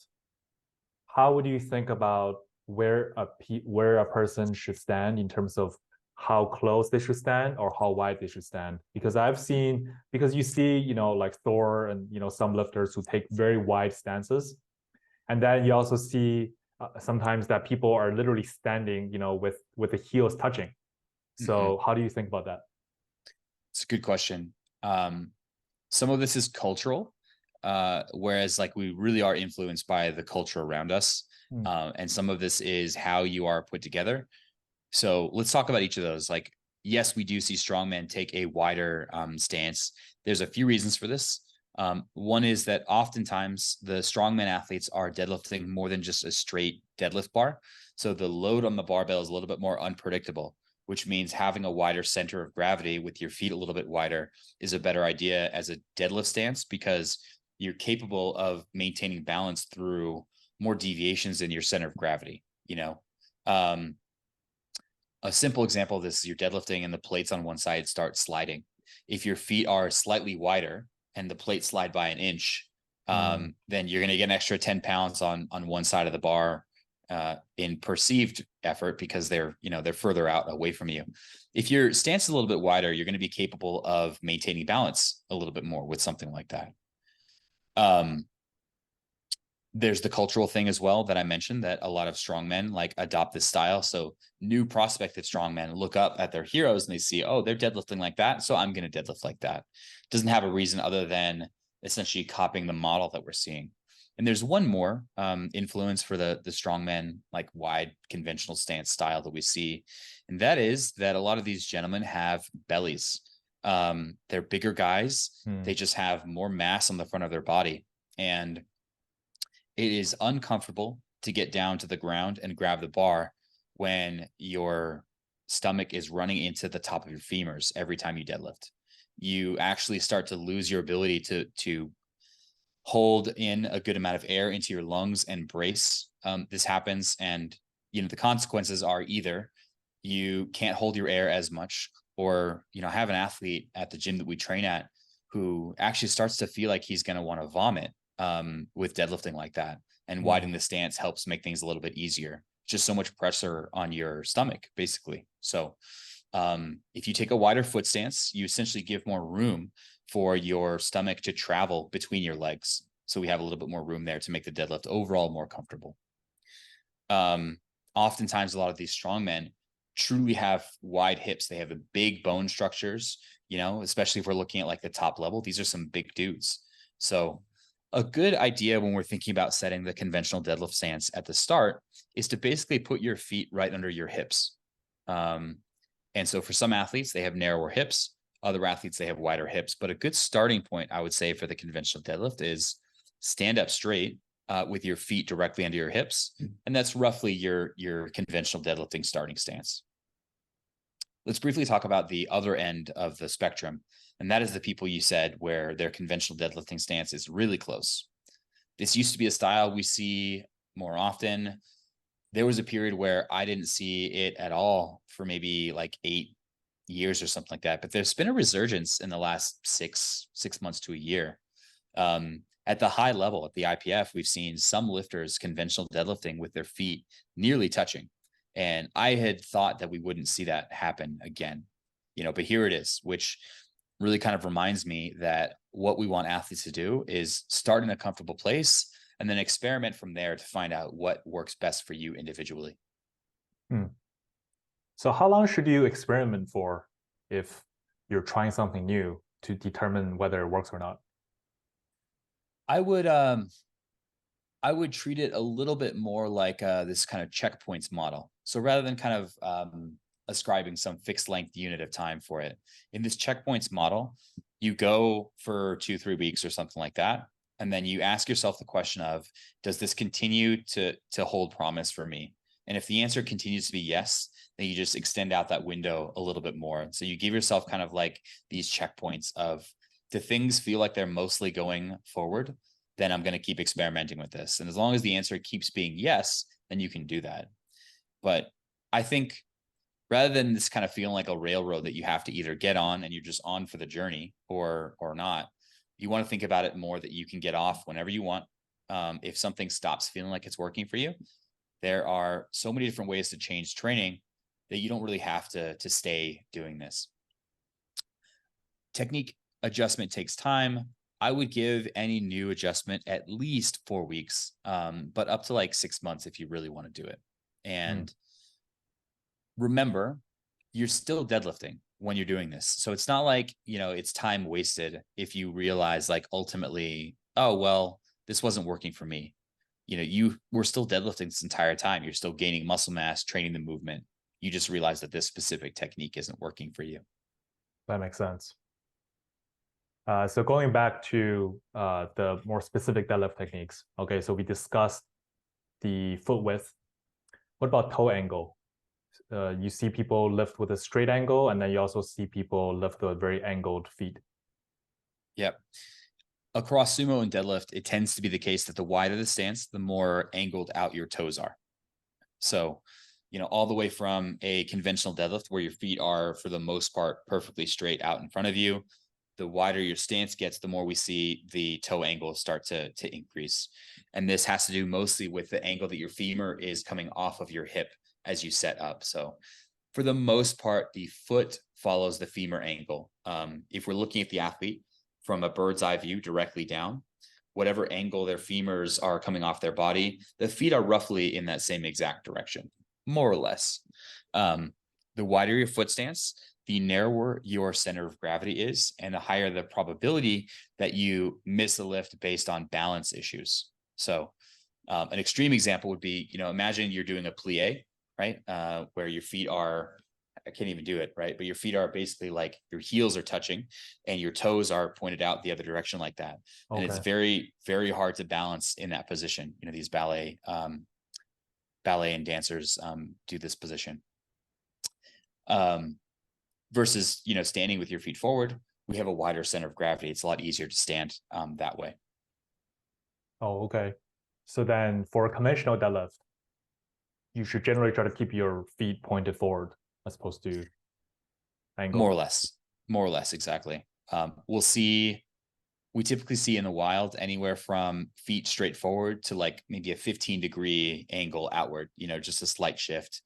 how would you think about where a person should stand in terms of how close they should stand or how wide they should stand? Because you see, like Thor and, some lifters who take very wide stances. And then you also see sometimes that people are literally standing, with the heels touching. So how do you think about that? It's a good question. Some of this is cultural, whereas like we really are influenced by the culture around us. And some of this is how you are put together. So let's talk about each of those. Like, yes, we do see strongmen take a wider stance. There's a few reasons for this. One is that oftentimes the strongman athletes are deadlifting more than just a straight deadlift bar. So the load on the barbell is a little bit more unpredictable, which means having a wider center of gravity with your feet a little bit wider is a better idea as a deadlift stance, because you're capable of maintaining balance through more deviations in your center of gravity. A simple example of this is you're deadlifting and the plates on one side start sliding. If your feet are slightly wider and the plates slide by an inch, then you're going to get an extra 10 pounds on one side of the bar in perceived effort, because they're further out away from you. If your stance is a little bit wider, you're going to be capable of maintaining balance a little bit more with something like that. There's the cultural thing as well that I mentioned, that a lot of strongmen like adopt this style. So new prospective strongmen look up at their heroes and they see, oh, they're deadlifting like that, so I'm going to deadlift like that. Doesn't have a reason other than essentially copying the model that we're seeing. And there's one more influence for the strongmen, like wide conventional stance style that we see. And that is that a lot of these gentlemen have bellies. They're bigger guys. Hmm. They just have more mass on the front of their body. And it is uncomfortable to get down to the ground and grab the bar when your stomach is running into the top of your femurs every time you deadlift. You actually start to lose your ability to hold in a good amount of air into your lungs and brace. This happens, and the consequences are either you can't hold your air as much, or I have an athlete at the gym that we train at who actually starts to feel like he's going to want to vomit with deadlifting like that. And widening the stance helps make things a little bit easier. Just so much pressure on your stomach, basically. So if you take a wider foot stance, you essentially give more room for your stomach to travel between your legs. So we have a little bit more room there to make the deadlift overall more comfortable. Oftentimes, a lot of these strongmen truly have wide hips. They have a big bone structures, especially if we're looking at like the top level. These are some big dudes. So a good idea when we're thinking about setting the conventional deadlift stance at the start is to basically put your feet right under your hips. And so for some athletes, they have narrower hips. Other athletes, they have wider hips. But a good starting point, I would say, for the conventional deadlift is stand up straight with your feet directly under your hips. And that's roughly your conventional deadlifting starting stance. Let's briefly talk about the other end of the spectrum. And that is the people you said where their conventional deadlifting stance is really close. This used to be a style we see more often. There was a period where I didn't see it at all for maybe like 8 years or something like that. But there's been a resurgence in the last six months to a year. At the high level, at the IPF, we've seen some lifters conventional deadlifting with their feet nearly touching. And I had thought that we wouldn't see that happen again, but here it is, which really kind of reminds me that what we want athletes to do is start in a comfortable place and then experiment from there to find out what works best for you individually. So how long should you experiment for if you're trying something new to determine whether it works or not? I would treat it a little bit more like this kind of checkpoints model. So rather than kind of ascribing some fixed length unit of time for it, in this checkpoints model, you go for 2-3 weeks or something like that. And then you ask yourself the question of, does this continue to hold promise for me? And if the answer continues to be yes, then you just extend out that window a little bit more. So you give yourself kind of like these checkpoints of, do things feel like they're mostly going forward? Then I'm going to keep experimenting with this. And as long as the answer keeps being yes, then you can do that. But I think rather than this kind of feeling like a railroad that you have to either get on and you're just on for the journey or not, you want to think about it more that you can get off whenever you want. If something stops feeling like it's working for you, there are so many different ways to change training that you don't really have to stay doing this. Technique adjustment takes time. I would give any new adjustment at least 4 weeks, but up to like 6 months if you really want to do it. And remember, you're still deadlifting when you're doing this. So it's not like, it's time wasted if you realize like ultimately, oh, well, this wasn't working for me. You were still deadlifting this entire time. You're still gaining muscle mass, training the movement. You just realize that this specific technique isn't working for you. That makes sense. So going back to the more specific deadlift techniques. Okay, so we discussed the foot width. What about toe angle? You see people lift with a straight angle, and then you also see people lift with very angled feet. Yep. Across sumo and deadlift, it tends to be the case that the wider the stance, the more angled out your toes are. So, all the way from a conventional deadlift where your feet are, for the most part, perfectly straight out in front of you, the wider your stance gets, the more we see the toe angle start to increase. And this has to do mostly with the angle that your femur is coming off of your hip as you set up. So for the most part, the foot follows the femur angle. If we're looking at the athlete from a bird's eye view directly down, whatever angle their femurs are coming off their body, the feet are roughly in that same exact direction, more or less. The wider your foot stance, the narrower your center of gravity is, and the higher the probability that you miss a lift based on balance issues. So an extreme example would be, imagine you're doing a plie, right? Where your feet are I can't even do it, right? But your feet are basically like your heels are touching and your toes are pointed out the other direction like that. And it's Okay. very, very hard to balance in that position. You know, these ballet and dancers do this position. Versus, you know, standing with your feet forward, we have a wider center of gravity. It's a lot easier to stand that way. Oh, okay. So then for a conventional deadlift, you should generally try to keep your feet pointed forward as opposed to angle. More or less, exactly. We typically see in the wild anywhere from feet straight forward to like maybe a 15-degree angle outward, you know, just a slight shift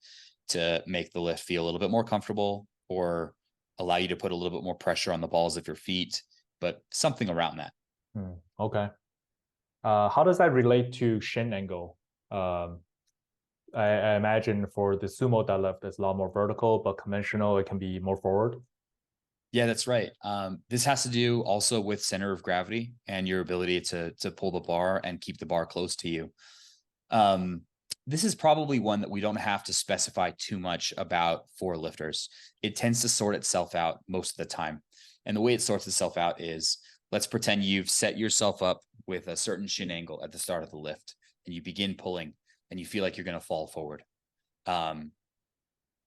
to make the lift feel a little bit more comfortable or allow you to put a little bit more pressure on the balls of your feet, but something around that. Okay. How does that relate to shin angle? I imagine for the sumo deadlift, it's a lot more vertical, but conventional, it can be more forward. Yeah, that's right. This has to do also with center of gravity and your ability to pull the bar and keep the bar close to you. This is probably one that we don't have to specify too much about for lifters. It tends to sort itself out most of the time. And the way it sorts itself out is, let's pretend you've set yourself up with a certain shin angle at the start of the lift, and you begin pulling, and you feel like you're going to fall forward.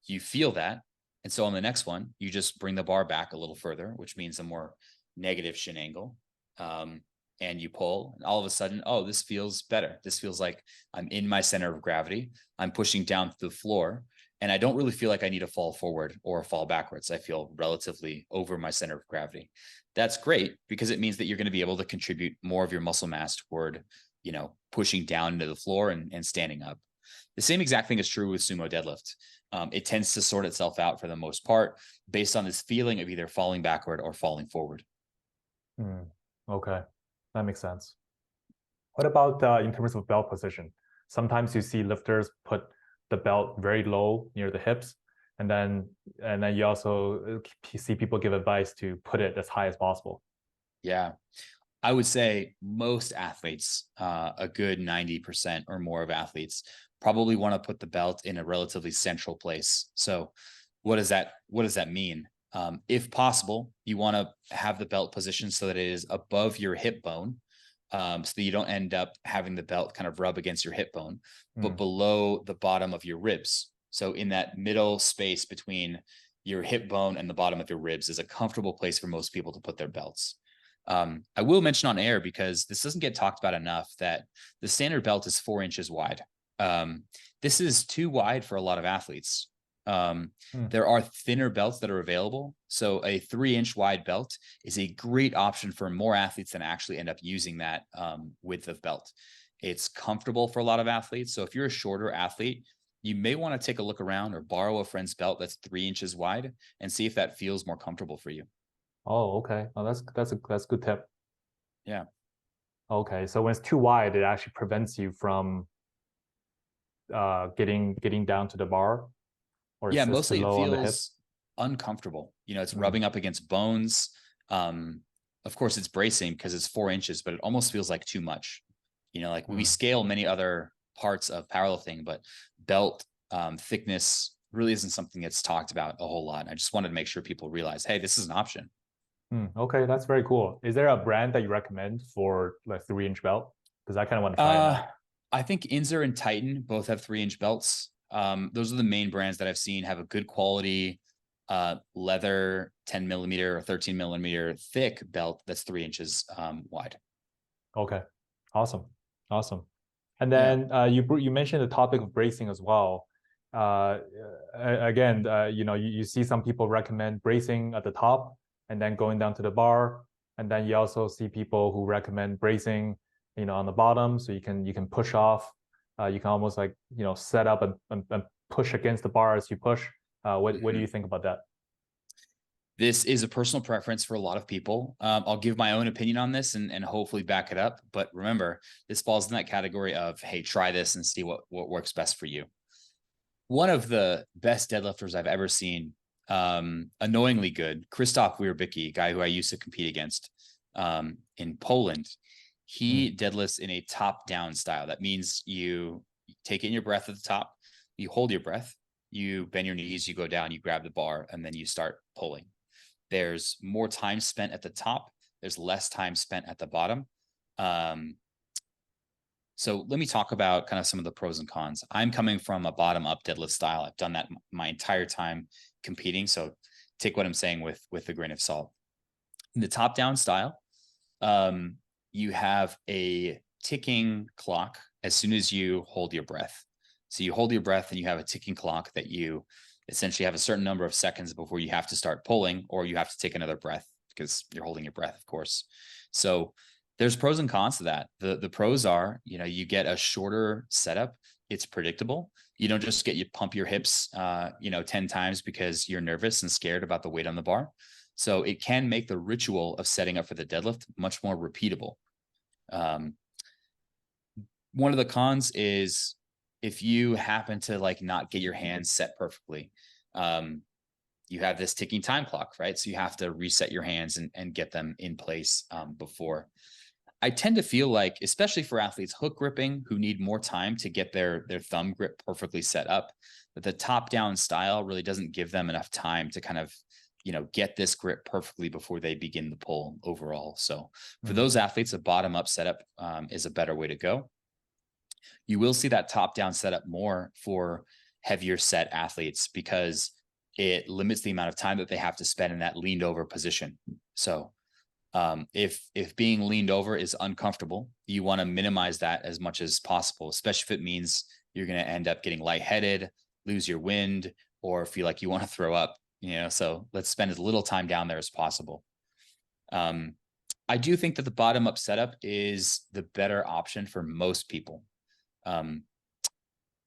You feel that. And so on the next one, you just bring the bar back a little further, which means a more negative shin angle. And you pull, and all of a sudden, oh, this feels better. This feels like I'm in my center of gravity. I'm pushing down to the floor, and I don't really feel like I need to fall forward or fall backwards. I feel relatively over my center of gravity. That's great because it means that you're going to be able to contribute more of your muscle mass toward, you know, pushing down into the floor and standing up. The same exact thing is true with sumo deadlift. It tends to sort itself out for the most part based on this feeling of either falling backward or falling forward. Okay. That makes sense. What about in terms of belt position? Sometimes you see lifters put the belt very low near the hips, and then you also see people give advice to put it as high as possible. Yeah, I would say most athletes, a good 90% or more of athletes, probably want to put the belt in a relatively central place. So, what does that mean? If possible, you want to have the belt positioned so that it is above your hip bone, so that you don't end up having the belt kind of rub against your hip bone, but below the bottom of your ribs. So in that middle space between your hip bone and the bottom of your ribs is a comfortable place for most people to put their belts. I will mention on air, because this doesn't get talked about enough, that the standard belt is 4 inches wide. This is too wide for a lot of athletes. There are thinner belts that are available. So a 3-inch wide belt is a great option for more athletes than actually end up using that width of belt. It's comfortable for a lot of athletes. So if you're a shorter athlete, you may want to take a look around or borrow a friend's belt that's 3 inches wide and see if that feels more comfortable for you. Oh, okay. Oh, that's a good tip. Yeah. Okay, so when it's too wide, it actually prevents you from getting down to the bar, or Yeah, it's just mostly it below on the hip. feels uncomfortable. You know, it's rubbing up against bones. Of course, it's bracing because it's 4 inches, but it almost feels like too much. You know, like we scale many other parts of powerlifting, but belt thickness really isn't something that's talked about a whole lot. I just wanted to make sure people realize, hey, this is an option. Okay, that's very cool. Is there a brand that you recommend for like 3-inch belt? Because I kind of want to try it out. I think Inzer and Titan both have 3-inch belts. Those are the main brands that I've seen have a good quality leather 10 millimeter or 13 millimeter thick belt that's 3 inches wide. Okay, awesome. And then you mentioned the topic of bracing as well. Again, you see some people recommend bracing at the top and then going down to the bar, and then you also see people who recommend bracing, on the bottom, so you can push off. You can almost like set up and push against the bar as you push. What do you think about that? This is a personal preference for a lot of people. I'll give my own opinion on this and hopefully back it up. But remember, this falls in that category of, hey, try this and see what works best for you. One of the best deadlifters I've ever seen, annoyingly good, Krzysztof Wierbicki, guy who I used to compete against in Poland. He deadlifts in a top-down style. That means you take in your breath at the top, you hold your breath, you bend your knees, you go down, you grab the bar, and then you start pulling. There's more time spent at the top. There's less time spent at the bottom. So let me talk about kind of some of the pros and cons. I'm coming from a bottom up deadlift style. I've done that my entire time competing. So take what I'm saying with a grain of salt. In the top down style, you have a ticking clock as soon as you hold your breath. So you hold your breath and you have a ticking clock that you essentially have a certain number of seconds before you have to start pulling, or you have to take another breath because you're holding your breath, of course. So there's pros and cons to that. The pros are, you get a shorter setup. It's predictable. You don't just you pump your hips, 10 times because you're nervous and scared about the weight on the bar. So it can make the ritual of setting up for the deadlift much more repeatable. One of the cons is if you happen to not get your hands set perfectly, you have this ticking time clock, right? So you have to reset your hands and get them in place before. I tend to feel like, especially for athletes hook gripping who need more time to get their thumb grip perfectly set up, that the top down style really doesn't give them enough time to kind of, get this grip perfectly before they begin the pull overall. So for those athletes, a bottom up setup is a better way to go. You will see that top down setup more for heavier set athletes because it limits the amount of time that they have to spend in that leaned over position. So if being leaned over is uncomfortable, you want to minimize that as much as possible, especially if it means you're going to end up getting lightheaded, lose your wind, or feel like you want to throw up, so let's spend as little time down there as possible. I do think that the bottom up setup is the better option for most people.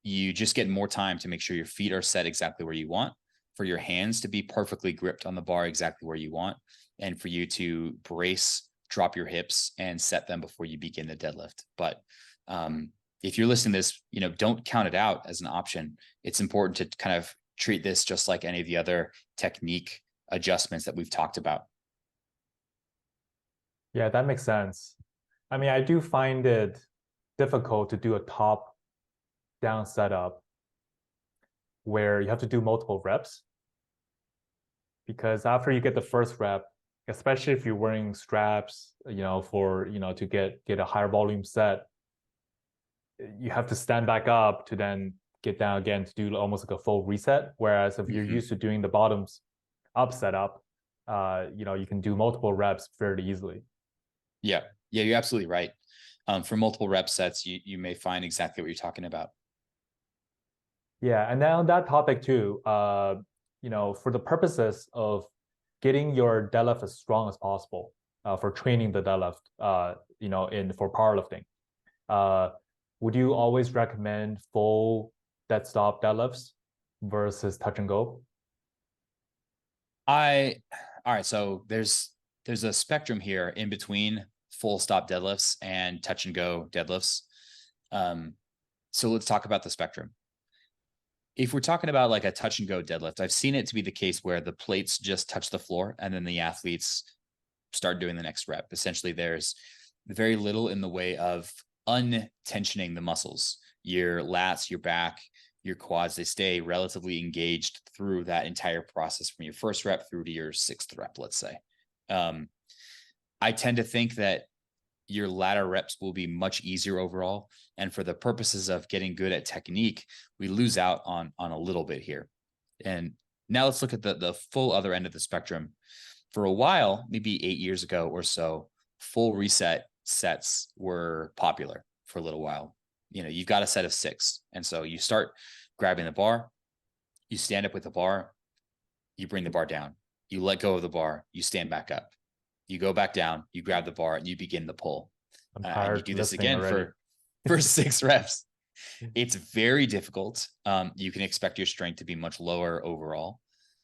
You just get more time to make sure your feet are set exactly where you want, for your hands to be perfectly gripped on the bar exactly where you want, and for you to brace, drop your hips, and set them before you begin the deadlift. But if you're listening to this, don't count it out as an option. It's important to kind of treat this just like any of the other technique adjustments that we've talked about. Yeah, that makes sense. I mean, I do find it difficult to do a top down setup where you have to do multiple reps, because after you get the first rep, especially if you're wearing straps, to get a higher volume set, you have to stand back up to then get down again to do almost like a full reset. Whereas if you're used to doing the bottoms up setup, you can do multiple reps fairly easily. Yeah, you're absolutely right. For multiple rep sets, you may find exactly what you're talking about. Yeah, and then on that topic too, for the purposes of getting your deadlift as strong as possible, for training the deadlift, for powerlifting, would you always recommend full dead stop deadlifts versus touch and go? All right. So there's a spectrum here in between full stop deadlifts and touch and go deadlifts. So let's talk about the spectrum. If we're talking about like a touch and go deadlift, I've seen it to be the case where the plates just touch the floor and then the athletes start doing the next rep. Essentially, there's very little in the way of untensioning the muscles. Your lats, your back, your quads, they stay relatively engaged through that entire process from your first rep through to your sixth rep, let's say. I tend to think that your latter reps will be much easier overall. And for the purposes of getting good at technique, we lose out on a little bit here. And now let's look at the full other end of the spectrum. For a while, maybe 8 years ago or so, full reset sets were popular for a little while. You've got a set of 6. And so you start grabbing the bar, you stand up with the bar, you bring the bar down, you let go of the bar, you stand back up. You go back down, you grab the bar, and you begin the pull. And you do this again for 6 reps. It's very difficult. You can expect your strength to be much lower overall.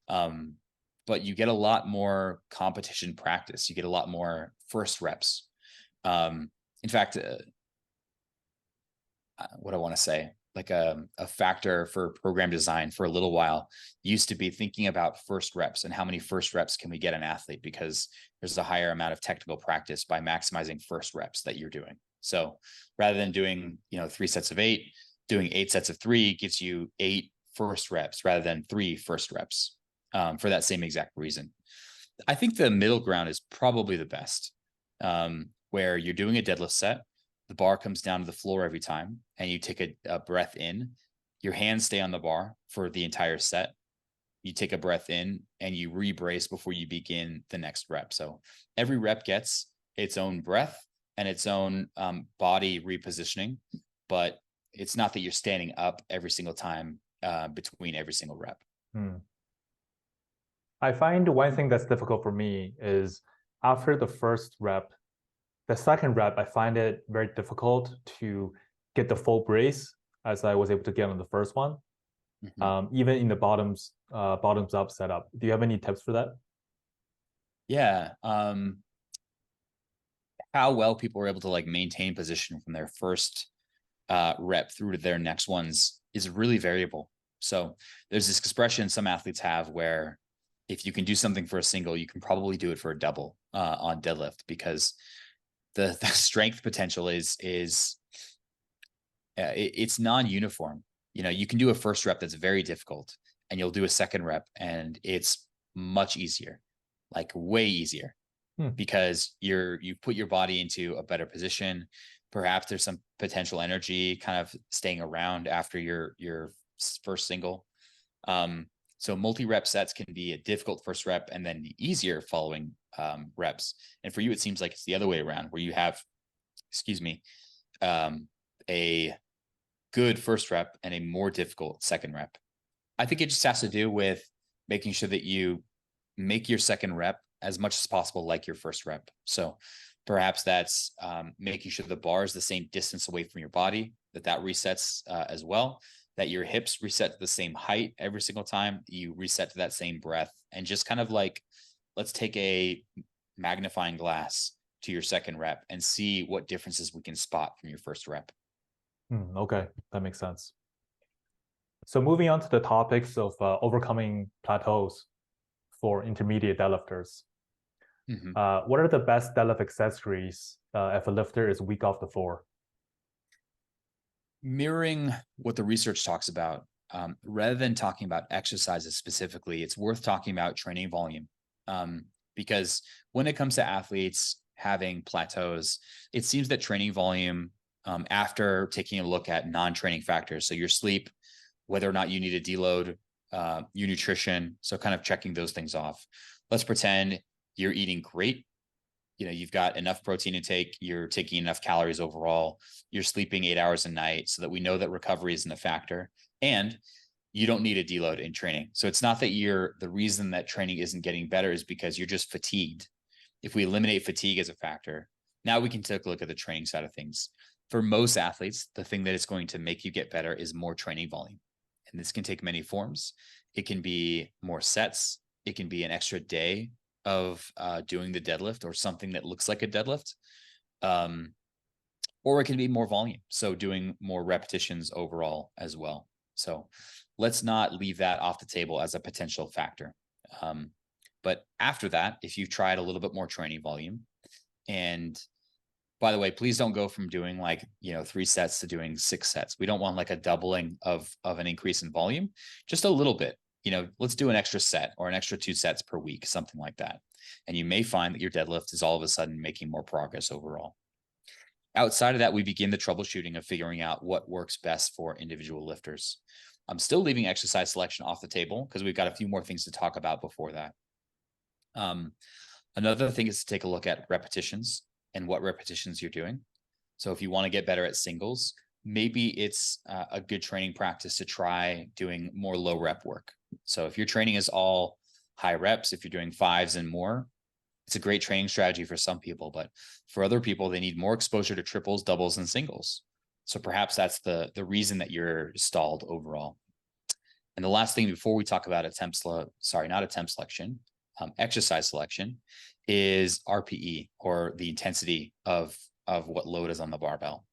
But you get a lot more competition practice. You get a lot more first reps. In fact, what I want to say, like a factor for program design for a little while used to be thinking about first reps and how many first reps can we get an athlete, because there's a higher amount of technical practice by maximizing first reps that you're doing. So rather than doing, 3 sets of 8, doing 8 sets of 3 gives you 8 first reps rather than 3 first reps for that same exact reason. I think the middle ground is probably the best, where you're doing a deadlift set, the bar comes down to the floor every time, and you take a breath in. Your hands stay on the bar for the entire set. You take a breath in and you re-brace before you begin the next rep. So every rep gets its own breath and its own body repositioning, but it's not that you're standing up every single time between every single rep. I find one thing that's difficult for me is after the first rep, the second rep, I find it very difficult to get the full brace as I was able to get on the first one, even in the bottoms up setup. Do you have any tips for that? Yeah. How well people are able to like maintain position from their first rep through to their next ones is really variable. So there's this expression some athletes have where if you can do something for a single, you can probably do it for a double on deadlift, because the strength potential is it's non-uniform. You know, you can do a first rep that's very difficult, and you'll do a second rep and it's much easier, like way easier, because you've put your body into a better position. Perhaps there's some potential energy kind of staying around after your first single. So multi-rep sets can be a difficult first rep and then easier following reps. And for you, it seems like it's the other way around, where you have, a good first rep and a more difficult second rep. I think it just has to do with making sure that you make your second rep as much as possible like your first rep. So perhaps that's making sure the bar is the same distance away from your body, that resets as well, that your hips reset to the same height every single time you reset to that same breath, and just kind of like, let's take a magnifying glass to your second rep and see what differences we can spot from your first rep. Okay, that makes sense. So moving on to the topics of overcoming plateaus for intermediate deadlifters. What are the best deadlift accessories if a lifter is weak off the floor? Mirroring what the research talks about, rather than talking about exercises specifically, it's worth talking about training volume. Because when it comes to athletes having plateaus, it seems that training volume, after taking a look at non-training factors, so your sleep, whether or not you need a deload, your nutrition, so kind of checking those things off. Let's pretend you're eating great. You know, you've got enough protein intake, you're taking enough calories overall, you're sleeping 8 hours a night, so that we know that recovery isn't a factor, and you don't need a deload in training. So it's not that the reason that training isn't getting better is because you're just fatigued. If we eliminate fatigue as a factor, now we can take a look at the training side of things. For most athletes, the thing that is going to make you get better is more training volume. And this can take many forms. It can be more sets. It can be an extra day of doing the deadlift or something that looks like a deadlift. Or it can be more volume, so doing more repetitions overall as well. So let's not leave that off the table as a potential factor. But after that, if you've tried a little bit more training volume, and by the way, please don't go from doing 3 sets to doing 6 sets. We don't want like a doubling of an increase in volume, just a little bit. Let's do an extra set or an extra 2 sets per week, something like that. And you may find that your deadlift is all of a sudden making more progress overall. Outside of that, we begin the troubleshooting of figuring out what works best for individual lifters. I'm still leaving exercise selection off the table because we've got a few more things to talk about before that. Another thing is to take a look at repetitions and what repetitions you're doing. So if you want to get better at singles, maybe it's a good training practice to try doing more low rep work. So if your training is all high reps, if you're doing 5s and more, it's a great training strategy for some people, but for other people, they need more exposure to triples, doubles, and singles. So perhaps that's the reason that you're stalled overall. And the last thing before we talk about exercise selection is RPE, or the intensity of what load is on the barbell.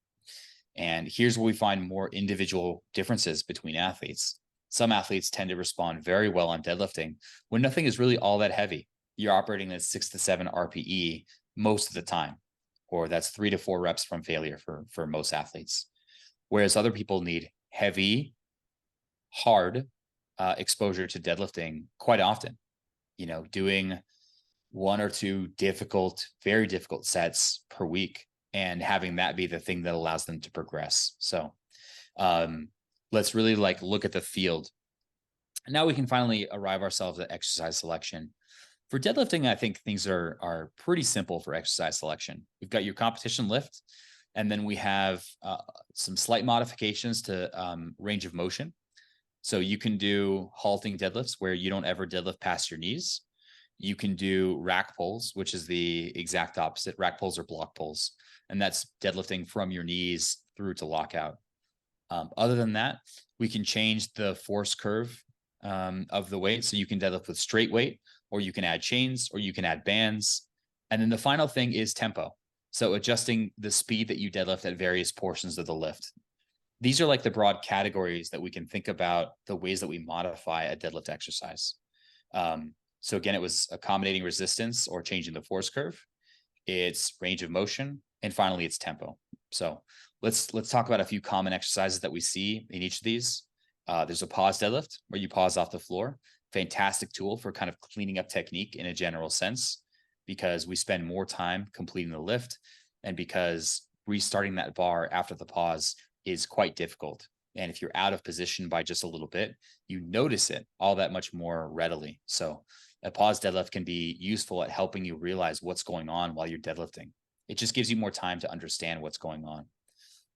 And here's where we find more individual differences between athletes. Some athletes tend to respond very well on deadlifting when nothing is really all that heavy. You're operating at 6 to 7 RPE most of the time, or that's 3 to 4 reps from failure for most athletes. Whereas other people need heavy, hard exposure to deadlifting quite often, doing 1 or 2 very difficult sets per week, and having that be the thing that allows them to progress. So let's really look at the field. Now we can finally arrive ourselves at exercise selection. For deadlifting, I think things are pretty simple for exercise selection. We've got your competition lift, and then we have some slight modifications to range of motion. So you can do halting deadlifts where you don't ever deadlift past your knees. You can do rack pulls, which is the exact opposite. Rack pulls are block pulls, and that's deadlifting from your knees through to lockout. Other than that, we can change the force curve of the weight. So you can deadlift with straight weight, or you can add chains, or you can add bands. And then the final thing is tempo. So adjusting the speed that you deadlift at various portions of the lift. These are like the broad categories that we can think about the ways that we modify a deadlift exercise. So again, it was accommodating resistance or changing the force curve. It's range of motion, and finally it's tempo. So let's talk about a few common exercises that we see in each of these. There's a pause deadlift where you pause off the floor. Fantastic tool for kind of cleaning up technique in a general sense, because we spend more time completing the lift, and because restarting that bar after the pause is quite difficult. And if you're out of position by just a little bit, you notice it all that much more readily. So a pause deadlift can be useful at helping you realize what's going on while you're deadlifting. It just gives you more time to understand what's going on.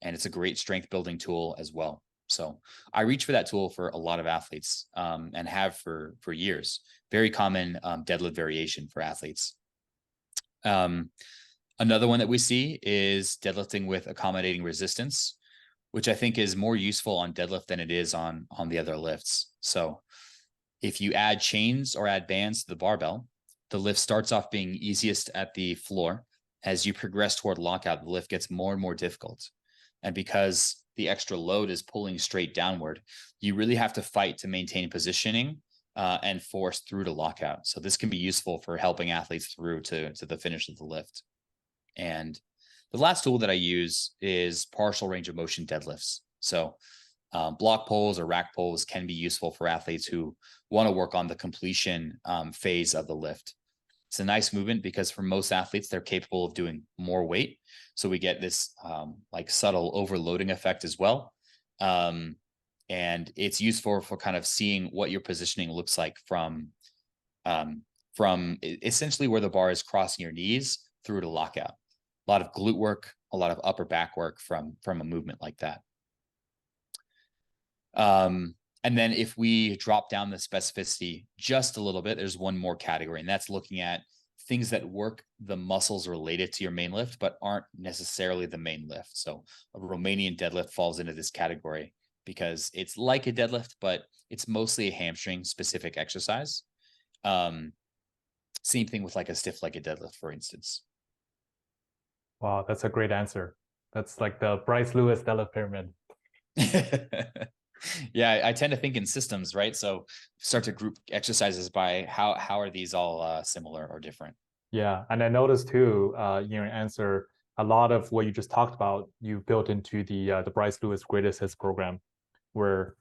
And it's a great strength building tool as well. So I reach for that tool for a lot of athletes, and have for years. Very common deadlift variation for athletes. Another one that we see is deadlifting with accommodating resistance, which I think is more useful on deadlift than it is on the other lifts. So if you add chains or add bands to the barbell, the lift starts off being easiest at the floor. As you progress toward lockout, the lift gets more and more difficult. And because the extra load is pulling straight downward, you really have to fight to maintain positioning and force through to lockout. So this can be useful for helping athletes through to the finish of the lift. And the last tool that I use is partial range of motion deadlifts. So block pulls or rack pulls can be useful for athletes who want to work on the completion phase of the lift. It's a nice movement because for most athletes, they're capable of doing more weight. So we get this subtle overloading effect as well. And it's useful for kind of seeing what your positioning looks like from essentially where the bar is crossing your knees through to lockout. A lot of glute work, a lot of upper back work from a movement like that. And then if we drop down the specificity just a little bit, there's one more category, and that's looking at things that work the muscles related to your main lift, but aren't necessarily the main lift. So a Romanian deadlift falls into this category because it's like a deadlift, but it's mostly a hamstring specific exercise. Same thing with like a stiff-legged deadlift, for instance. Wow, that's a great answer. That's like the Bryce Lewis deadlift pyramid. Yeah, I tend to think in systems, right? So start to group exercises by how are these all similar or different? Yeah, and I noticed too, in your answer, a lot of what you just talked about, you built into the Bryce Lewis Greatest Hits program, where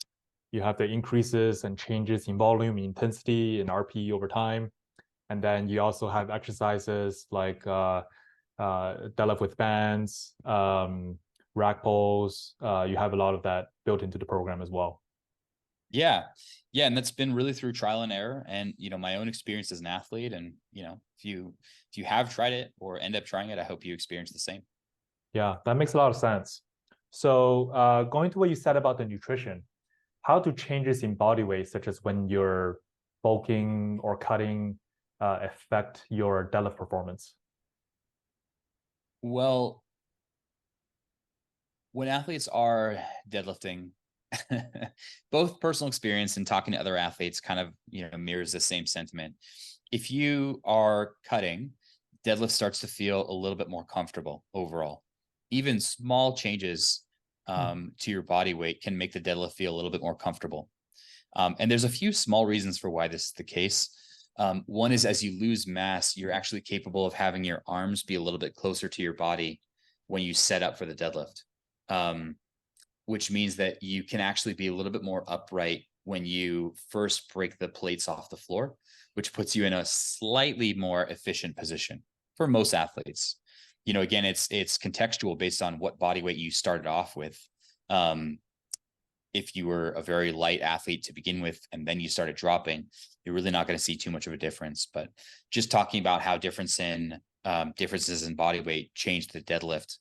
you have the increases and changes in volume, intensity, and RPE over time, and then you also have exercises like deadlift with bands, rack pulls. You have a lot of that built into the program as well. Yeah. And that's been really through trial and error, and my own experience as an athlete. And if you have tried it or end up trying it, I hope you experience the same. Yeah, that makes a lot of sense. So going to what you said about the nutrition, how do changes in body weight, such as when you're bulking or cutting, affect your deadlift performance? Well, when athletes are deadlifting, both personal experience and talking to other athletes kind of mirrors the same sentiment. If you are cutting, deadlift starts to feel a little bit more comfortable overall. Even small changes to your body weight can make the deadlift feel a little bit more comfortable. And there's a few small reasons for why this is the case. One is, as you lose mass, you're actually capable of having your arms be a little bit closer to your body when you set up for the deadlift, which means that you can actually be a little bit more upright when you first break the plates off the floor, which puts you in a slightly more efficient position for most athletes. Again, it's contextual based on what body weight you started off with. If you were a very light athlete to begin with, and then you started dropping, you're really not going to see too much of a difference. But just talking about how differences in body weight change the deadlift,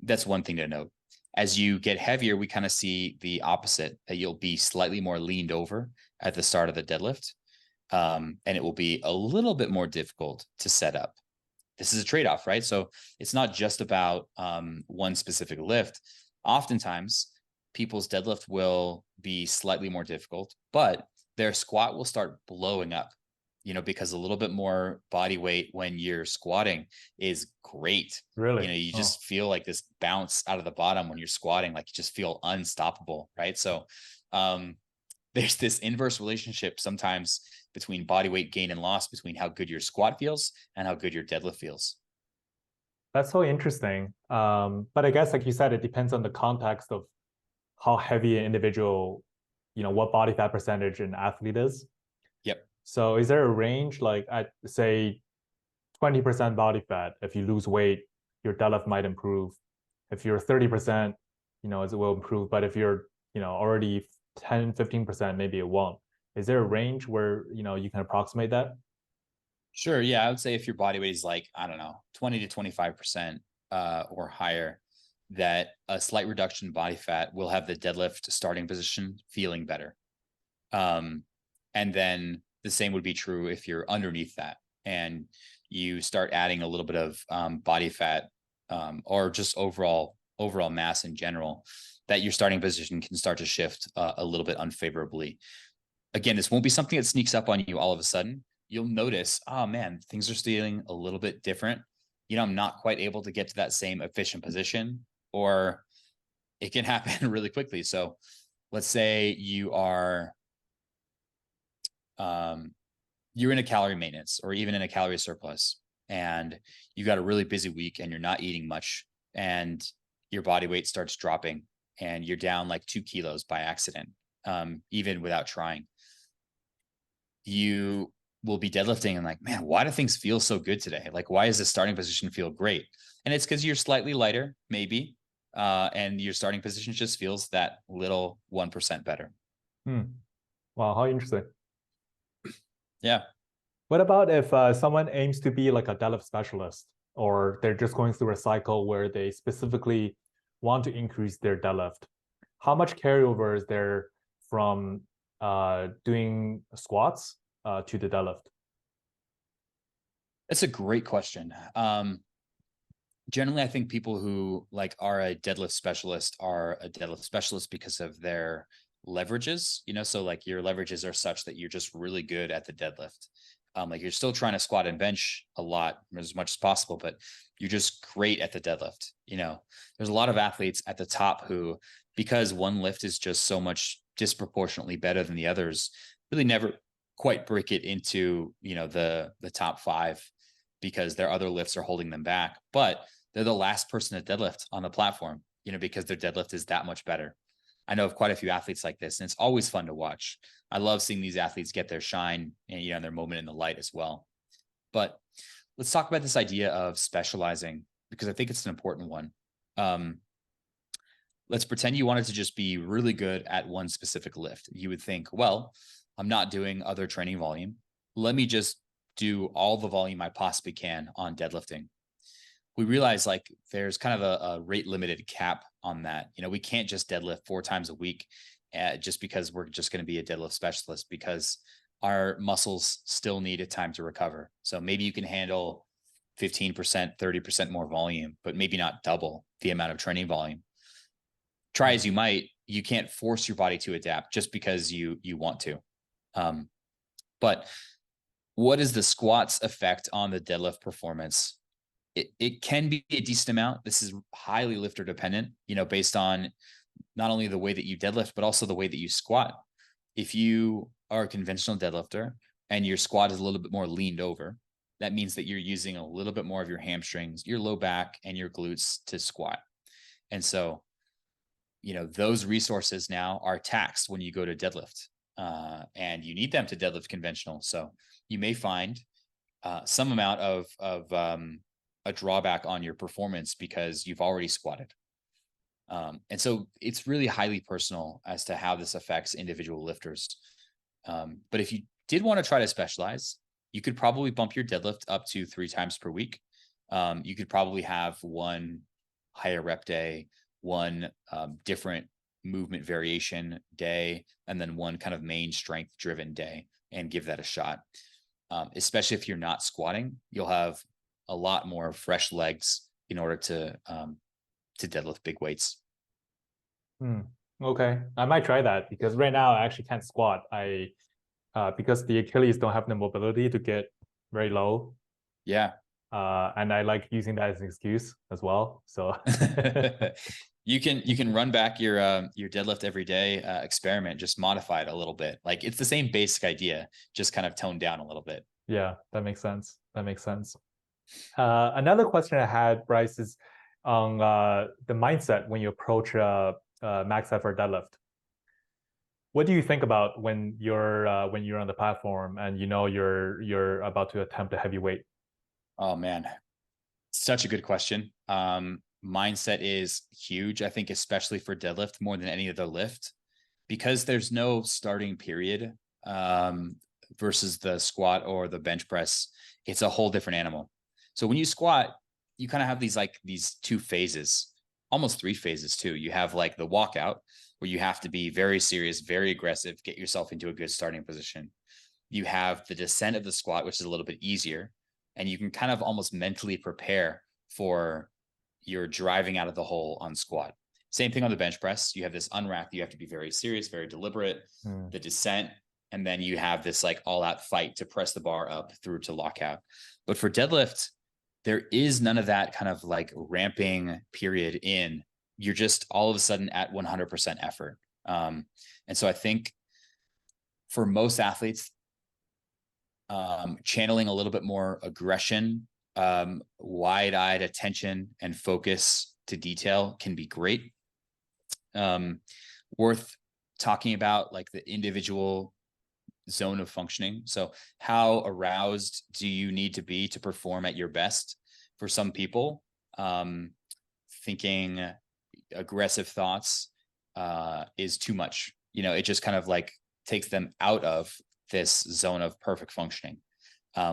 that's one thing to note. As you get heavier, we kind of see the opposite, that you'll be slightly more leaned over at the start of the deadlift. And it will be a little bit more difficult to set up. This is a trade-off, right? So it's not just about one specific lift. Oftentimes, people's deadlift will be slightly more difficult, but their squat will start blowing up, because a little bit more body weight when you're squatting is great. Really? You just feel like this bounce out of the bottom when you're squatting, like you just feel unstoppable, right? So there's this inverse relationship sometimes between body weight gain and loss, between how good your squat feels and how good your deadlift feels. That's so interesting. But I guess, like you said, it depends on the context of how heavy an individual, what body fat percentage an athlete is. Yep. So is there a range, like at say 20% body fat, if you lose weight, your deadlift might improve. If you're 30%, it will improve. But if you're, already 10, 15%, maybe it won't. Is there a range where, you can approximate that? Sure. Yeah. I would say if your body weight is like, I don't know, 20 to 25% or higher, that a slight reduction in body fat will have the deadlift starting position feeling better. And then the same would be true if you're underneath that and you start adding a little bit of body fat or just overall mass in general, that your starting position can start to shift a little bit unfavorably. Again, this won't be something that sneaks up on you all of a sudden. You'll notice, oh man, things are feeling a little bit different. I'm not quite able to get to that same efficient position, or it can happen really quickly. So let's say you are, you're in a calorie maintenance or even in a calorie surplus, and you got a really busy week and you're not eating much, and your body weight starts dropping and you're down like 2 kilos by accident, even without trying. You will be deadlifting and like, man, why do things feel so good today? Like, why does the starting position feel great? And it's because you're slightly lighter, maybe, and your starting position just feels that little 1% better. Wow, how interesting. Yeah. What about if someone aims to be like a deadlift specialist, or they're just going through a cycle where they specifically want to increase their deadlift? How much carryover is there from doing squats to the deadlift? That's a great question. Generally, I think people who are a deadlift specialist are a deadlift specialist because of their leverages, so like your leverages are such that you're just really good at the deadlift. Like you're still trying to squat and bench a lot as much as possible, but you're just great at the deadlift. There's a lot of athletes at the top who, because one lift is just so much disproportionately better than the others, really never quite break it into, the top 5 because their other lifts are holding them back, but they're the last person to deadlift on the platform, because their deadlift is that much better. I know of quite a few athletes like this, and it's always fun to watch. I love seeing these athletes get their shine and, their moment in the light as well. But let's talk about this idea of specializing, because I think it's an important one. Let's pretend you wanted to just be really good at one specific lift. You would think, well, I'm not doing other training volume. Let me just do all the volume I possibly can on deadlifting. We realize there's kind of a rate limited cap on that. We can't just deadlift 4 times a week just because we're just going to be a deadlift specialist, because our muscles still need a time to recover. So maybe you can handle 15%, 30% more volume, but maybe not double the amount of training volume. Try as you might, you can't force your body to adapt just because you want to. But what is the squats effect on the deadlift performance? It can be a decent amount. This is highly lifter dependent, based on not only the way that you deadlift, but also the way that you squat. If you are a conventional deadlifter and your squat is a little bit more leaned over, that means that you're using a little bit more of your hamstrings, your low back, and your glutes to squat. And so, those resources now are taxed when you go to deadlift. and you need them to deadlift conventional. So you may find some amount of a drawback on your performance because you've already squatted. And so it's really highly personal as to how this affects individual lifters. But if you did want to try to specialize, you could probably bump your deadlift up to 3 times per week. You could probably have one higher rep day, one different movement variation day, and then one kind of main strength driven day, and give that a shot. Especially if you're not squatting, you'll have a lot more fresh legs in order to deadlift big weights. Okay, I might try that because right now I actually can't squat. Because the Achilles don't have the mobility to get very low. Yeah. And I like using that as an excuse as well. So you can run back your deadlift every day experiment, just modify it a little bit. Like it's the same basic idea, just kind of toned down a little bit. Yeah, that makes sense. That makes sense. Another question I had, Bryce, is on the mindset when you approach max effort deadlift. What do you think about when you're on the platform and you know you're about to attempt a heavy weight? Oh man, such a good question. Mindset is huge, I think, especially for deadlift more than any other lift, because there's no starting period versus the squat or the bench press. It's a whole different animal. So when you squat, you kind of have these 2 phases, almost 3 phases too. You have like the walkout, where you have to be very serious, very aggressive, get yourself into a good starting position. You have the descent of the squat, which is a little bit easier, and you can kind of almost mentally prepare for your driving out of the hole on squat. Same thing on the bench press. You have this unrack. You have to be very serious, very deliberate, the descent, and then you have this like all out fight to press the bar up through to lockout. But for deadlift, there is none of that kind of like ramping period in. You're just all of a sudden at 100% effort. And so I think for most athletes, channeling a little bit more aggression, wide-eyed attention and focus to detail can be great. Worth talking about like the individual zone of functioning. So how aroused do you need to be to perform at your best? For some people, thinking aggressive thoughts is too much. It just kind of like takes them out of this zone of perfect functioning.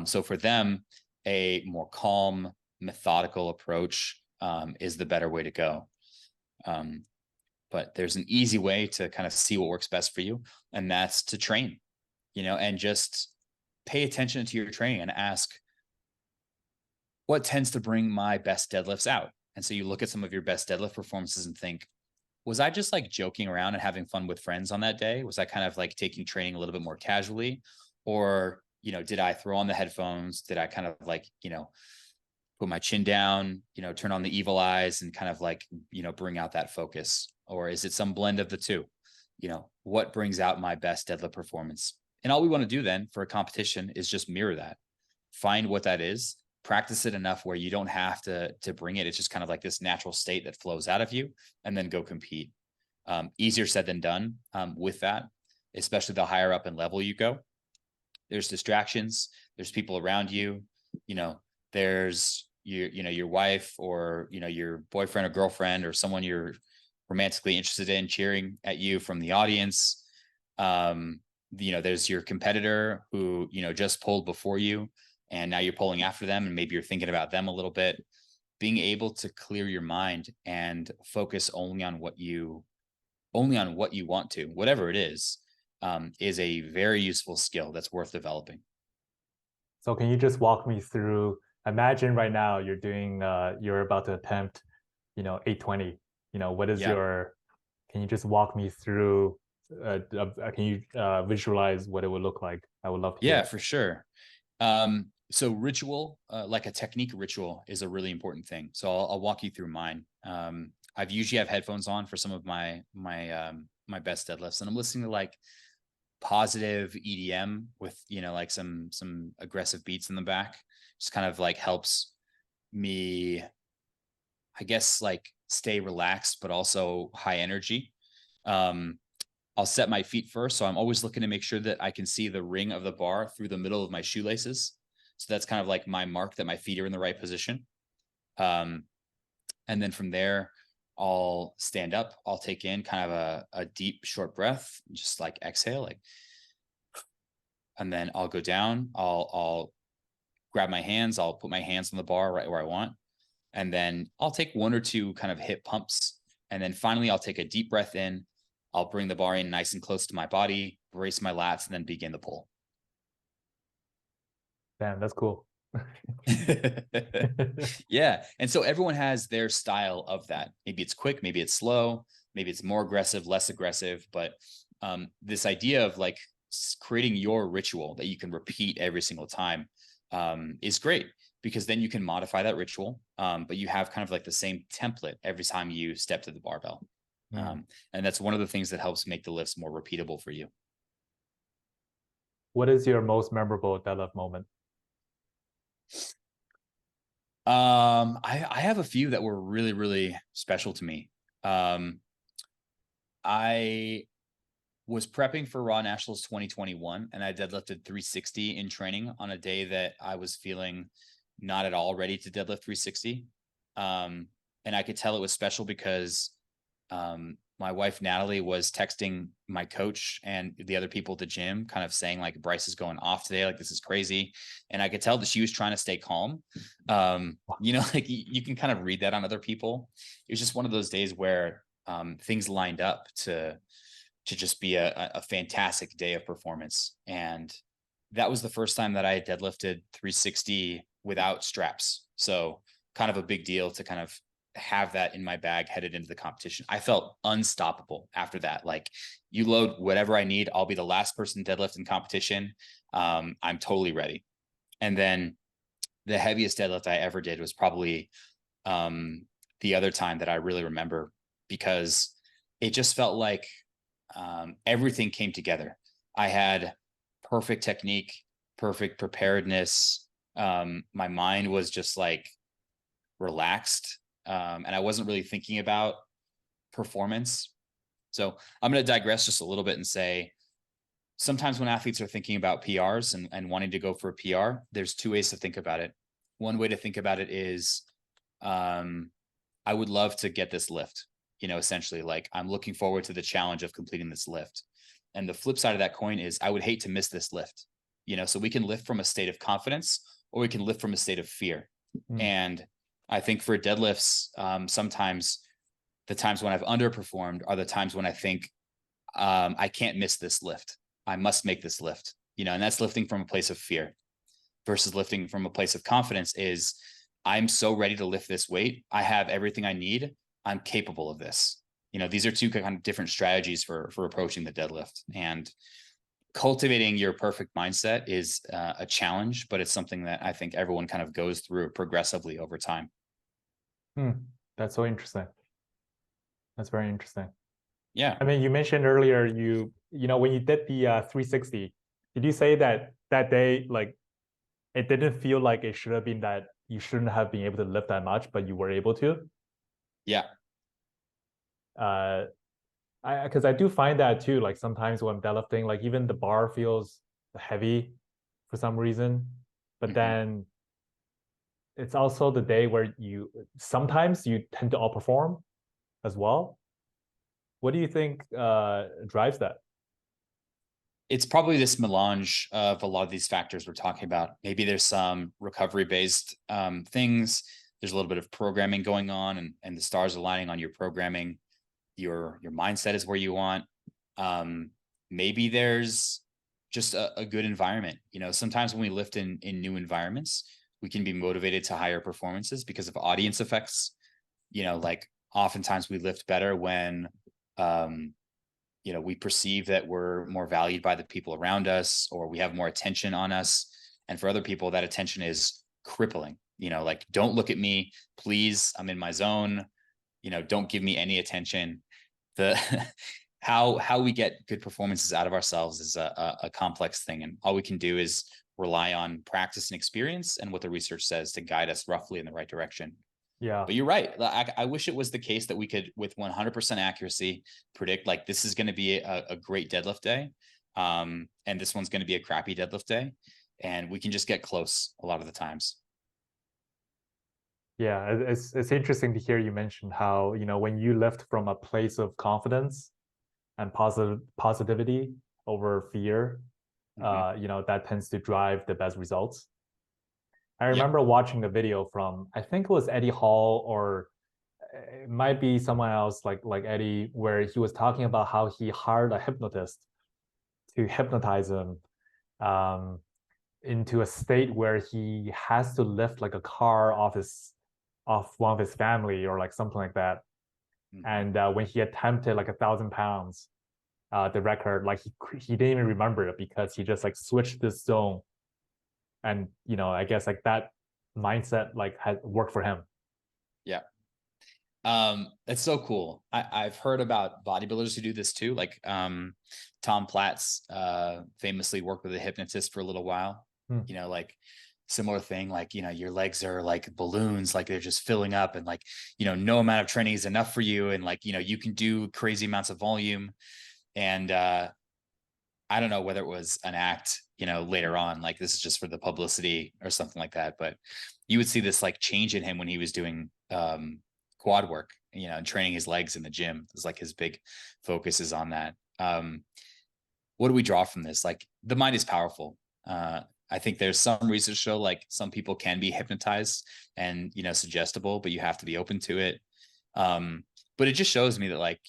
So for them, a more calm, methodical approach is the better way to go. But there's an easy way to kind of see what works best for you, and that's to train, and just pay attention to your training and ask, what tends to bring my best deadlifts out? And so you look at some of your best deadlift performances and think, was I just like joking around and having fun with friends on that day? Was I kind of like taking training a little bit more casually? Or, did I throw on the headphones? Did I kind of like, put my chin down, turn on the evil eyes and kind of like, bring out that focus? Or is it some blend of the two? What brings out my best deadlift performance? And all we want to do then for a competition is just mirror that. Find what that is, practice it enough where you don't have to bring it. It's just kind of like this natural state that flows out of you, and then go compete. Easier said than done with that, especially the higher up in level you go. There's distractions. There's people around you. There's your wife or, your boyfriend or girlfriend or someone you're romantically interested in cheering at you from the audience. There's your competitor who, just pulled before you, and now you're pulling after them, and maybe you're thinking about them a little bit. Being able to clear your mind and focus only on what you want to, whatever it is a very useful skill that's worth developing. So can you just walk me through, imagine right now you're doing, you're about to attempt, 820, what is can you just walk me through, can you visualize what it would look like? I would love to hear. Yeah, for sure. So ritual, like a technique ritual, is a really important thing. So I'll walk you through mine. I've usually have headphones on for some of my best deadlifts, and I'm listening to like positive EDM with, like some aggressive beats in the back. Just kind of like helps me, I guess, like stay relaxed, but also high energy. I'll set my feet first. So I'm always looking to make sure that I can see the ring of the bar through the middle of my shoelaces. So that's kind of like my mark that my feet are in the right position. And then from there, I'll stand up. I'll take in kind of a deep, short breath, just like exhale, like, and then I'll go down. I'll grab my hands. I'll put my hands on the bar right where I want. And then I'll take 1 or 2 kind of hip pumps. And then finally, I'll take a deep breath in. I'll bring the bar in nice and close to my body, brace my lats, and then begin the pull. Damn, that's cool. Yeah. And so everyone has their style of that. Maybe it's quick, maybe it's slow, maybe it's more aggressive, less aggressive. But this idea of like creating your ritual that you can repeat every single time is great, because then you can modify that ritual. But you have kind of like the same template every time you step to the barbell. And that's one of the things that helps make the lifts more repeatable for you. What is your most memorable deadlift moment? I have a few that were really, really special to me. I was prepping for Raw Nationals 2021, and I deadlifted 360 in training on a day that I was feeling not at all ready to deadlift 360. And I could tell it was special because my wife, Natalie, was texting my coach and the other people at the gym, kind of saying like, Bryce is going off today. Like, this is crazy. And I could tell that she was trying to stay calm. You know, like you can kind of read that on other people. It was just one of those days where things lined up to just be a fantastic day of performance. And that was the first time that I had deadlifted 360 without straps. So kind of a big deal to kind of have that in my bag headed into the competition. I felt unstoppable after that. Like, you load whatever I need, I'll be the last person deadlift in competition. I'm totally ready. And then the heaviest deadlift I ever did was probably the other time that I really remember, because it just felt like everything came together. I had perfect technique, perfect preparedness. My mind was just like relaxed. And I wasn't really thinking about performance. So I'm going to digress just a little bit and say, sometimes when athletes are thinking about PRs and wanting to go for a PR, there's 2 ways to think about it. One way to think about it is, I would love to get this lift, you know, essentially like I'm looking forward to the challenge of completing this lift. And the flip side of that coin is I would hate to miss this lift, you know, so we can lift from a state of confidence, or we can lift from a state of fear. And I think for deadlifts, sometimes the times when I've underperformed are the times when I think I can't miss this lift. I must make this lift, you know, and that's lifting from a place of fear, versus lifting from a place of confidence is I'm so ready to lift this weight. I have everything I need. I'm capable of this. You know, these are 2 kind of different strategies for approaching the deadlift. And cultivating your perfect mindset is a challenge, but it's something that I think everyone kind of goes through progressively over time. That's so interesting. That's very interesting. Yeah. I mean, you mentioned earlier, you know, when you did the 360, did you say that day, like, it didn't feel like it should have been that you shouldn't have been able to lift that much, but you were able to? Yeah. Because I do find that too, like sometimes when I'm deadlifting, like even the bar feels heavy for some reason, but then it's also the day where sometimes you tend to outperform as well. What do you think drives that? It's probably this melange of a lot of these factors we're talking about. Maybe there's some recovery-based things. There's a little bit of programming going on, and the stars aligning on your programming. Your mindset is where you want. Maybe there's just a good environment. You know, sometimes when we lift in new environments, we can be motivated to higher performances because of audience effects. You know, like oftentimes we lift better when, you know, we perceive that we're more valued by the people around us, or we have more attention on us. And for other people, that attention is crippling. You know, like, don't look at me, please. I'm in my zone. You know, don't give me any attention. How we get good performances out of ourselves is a complex thing. And all we can do is rely on practice and experience and what the research says to guide us roughly in the right direction. Yeah. But you're right. I wish it was the case that we could, with 100% accuracy, predict like this is going to be a great deadlift day. And this one's going to be a crappy deadlift day. And we can just get close a lot of the times. Yeah, it's interesting to hear you mention how, you know, when you lift from a place of confidence and positivity over fear, you know, that tends to drive the best results. I Yep. remember watching a video from, I think it was Eddie Hall, or it might be someone else like Eddie, where he was talking about how he hired a hypnotist to hypnotize him um, into a state where he has to lift like a car off one of his family or like something like that. And when he attempted like 1,000 pounds, the record, like he didn't even remember it because he just like switched this zone, and you know, I guess like that mindset like had worked for him. Yeah. It's so cool. I've heard about bodybuilders who do this too. Like Tom Platz famously worked with a hypnotist for a little while. You know, like similar thing, like, you know, your legs are like balloons, like they're just filling up, and like, you know, no amount of training is enough for you, and like, you know, you can do crazy amounts of volume. And I don't know whether it was an act, you know, later on, like this is just for the publicity or something like that, but you would see this like change in him when he was doing quad work, you know, and training his legs in the gym. It's like his big focus is on that. What do we draw from this? Like the mind is powerful. I think there's some research show like some people can be hypnotized and, you know, suggestible, but you have to be open to it. But it just shows me that like,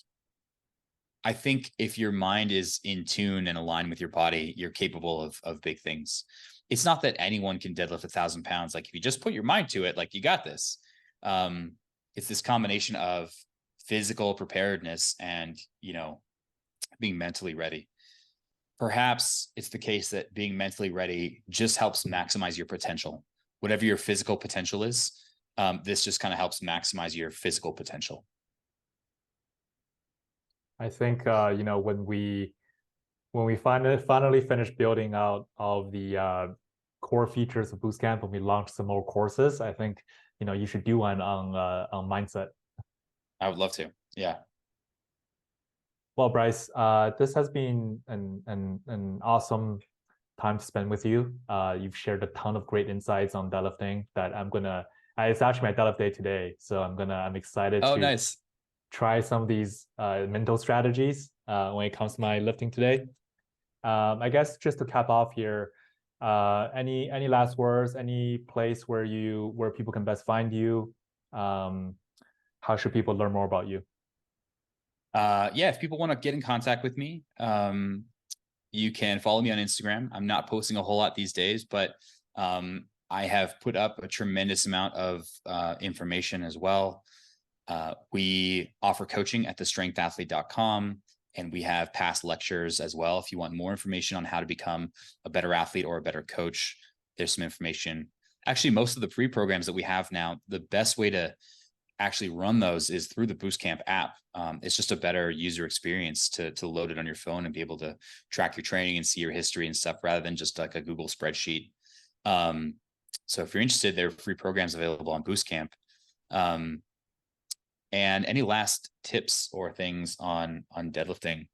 I think if your mind is in tune and aligned with your body, you're capable of big things. It's not that anyone can deadlift 1,000 pounds. Like if you just put your mind to it, like you got this. It's this combination of physical preparedness and, you know, being mentally ready. Perhaps it's the case that being mentally ready just helps maximize your potential. Whatever your physical potential is, this just kind of helps maximize your physical potential. I think you know, when we finally finish building out all of the core features of Boostcamp, and we launch some more courses, I think, you know, you should do one on mindset. I would love to. Yeah. Well, Bryce, this has been an awesome time to spend with you. You've shared a ton of great insights on deadlifting that I'm gonna. It's actually my deadlift day today, so I'm excited Oh, to nice. try some of these mental strategies when it comes to my lifting today. I guess just to cap off here, any last words? Any place where people can best find you? How should people learn more about you? Yeah, if people want to get in contact with me, you can follow me on Instagram. I'm not posting a whole lot these days, but I have put up a tremendous amount of information as well. We offer coaching at thestrengthathlete.com, and we have past lectures as well. If you want more information on how to become a better athlete or a better coach, there's some information. Actually, most of the free programs that we have now, the best way to actually run those is through the Boostcamp app. It's just a better user experience to load it on your phone and be able to track your training and see your history and stuff rather than just like a Google spreadsheet. So if you're interested, there are free programs available on Boostcamp. And any last tips or things on deadlifting?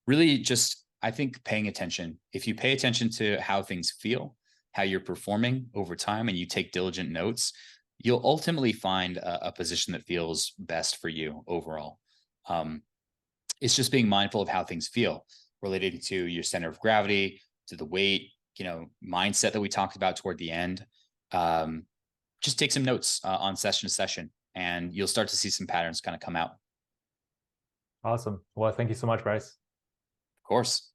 Really just, I think, paying attention. If you pay attention to how things feel, how you're performing over time, and you take diligent notes, you'll ultimately find a position that feels best for you overall. It's just being mindful of how things feel related to your center of gravity, to the weight, you know, mindset that we talked about toward the end. Just take some notes on session to session, and you'll start to see some patterns kind of come out. Awesome. Well, thank you so much, Bryce. Of course.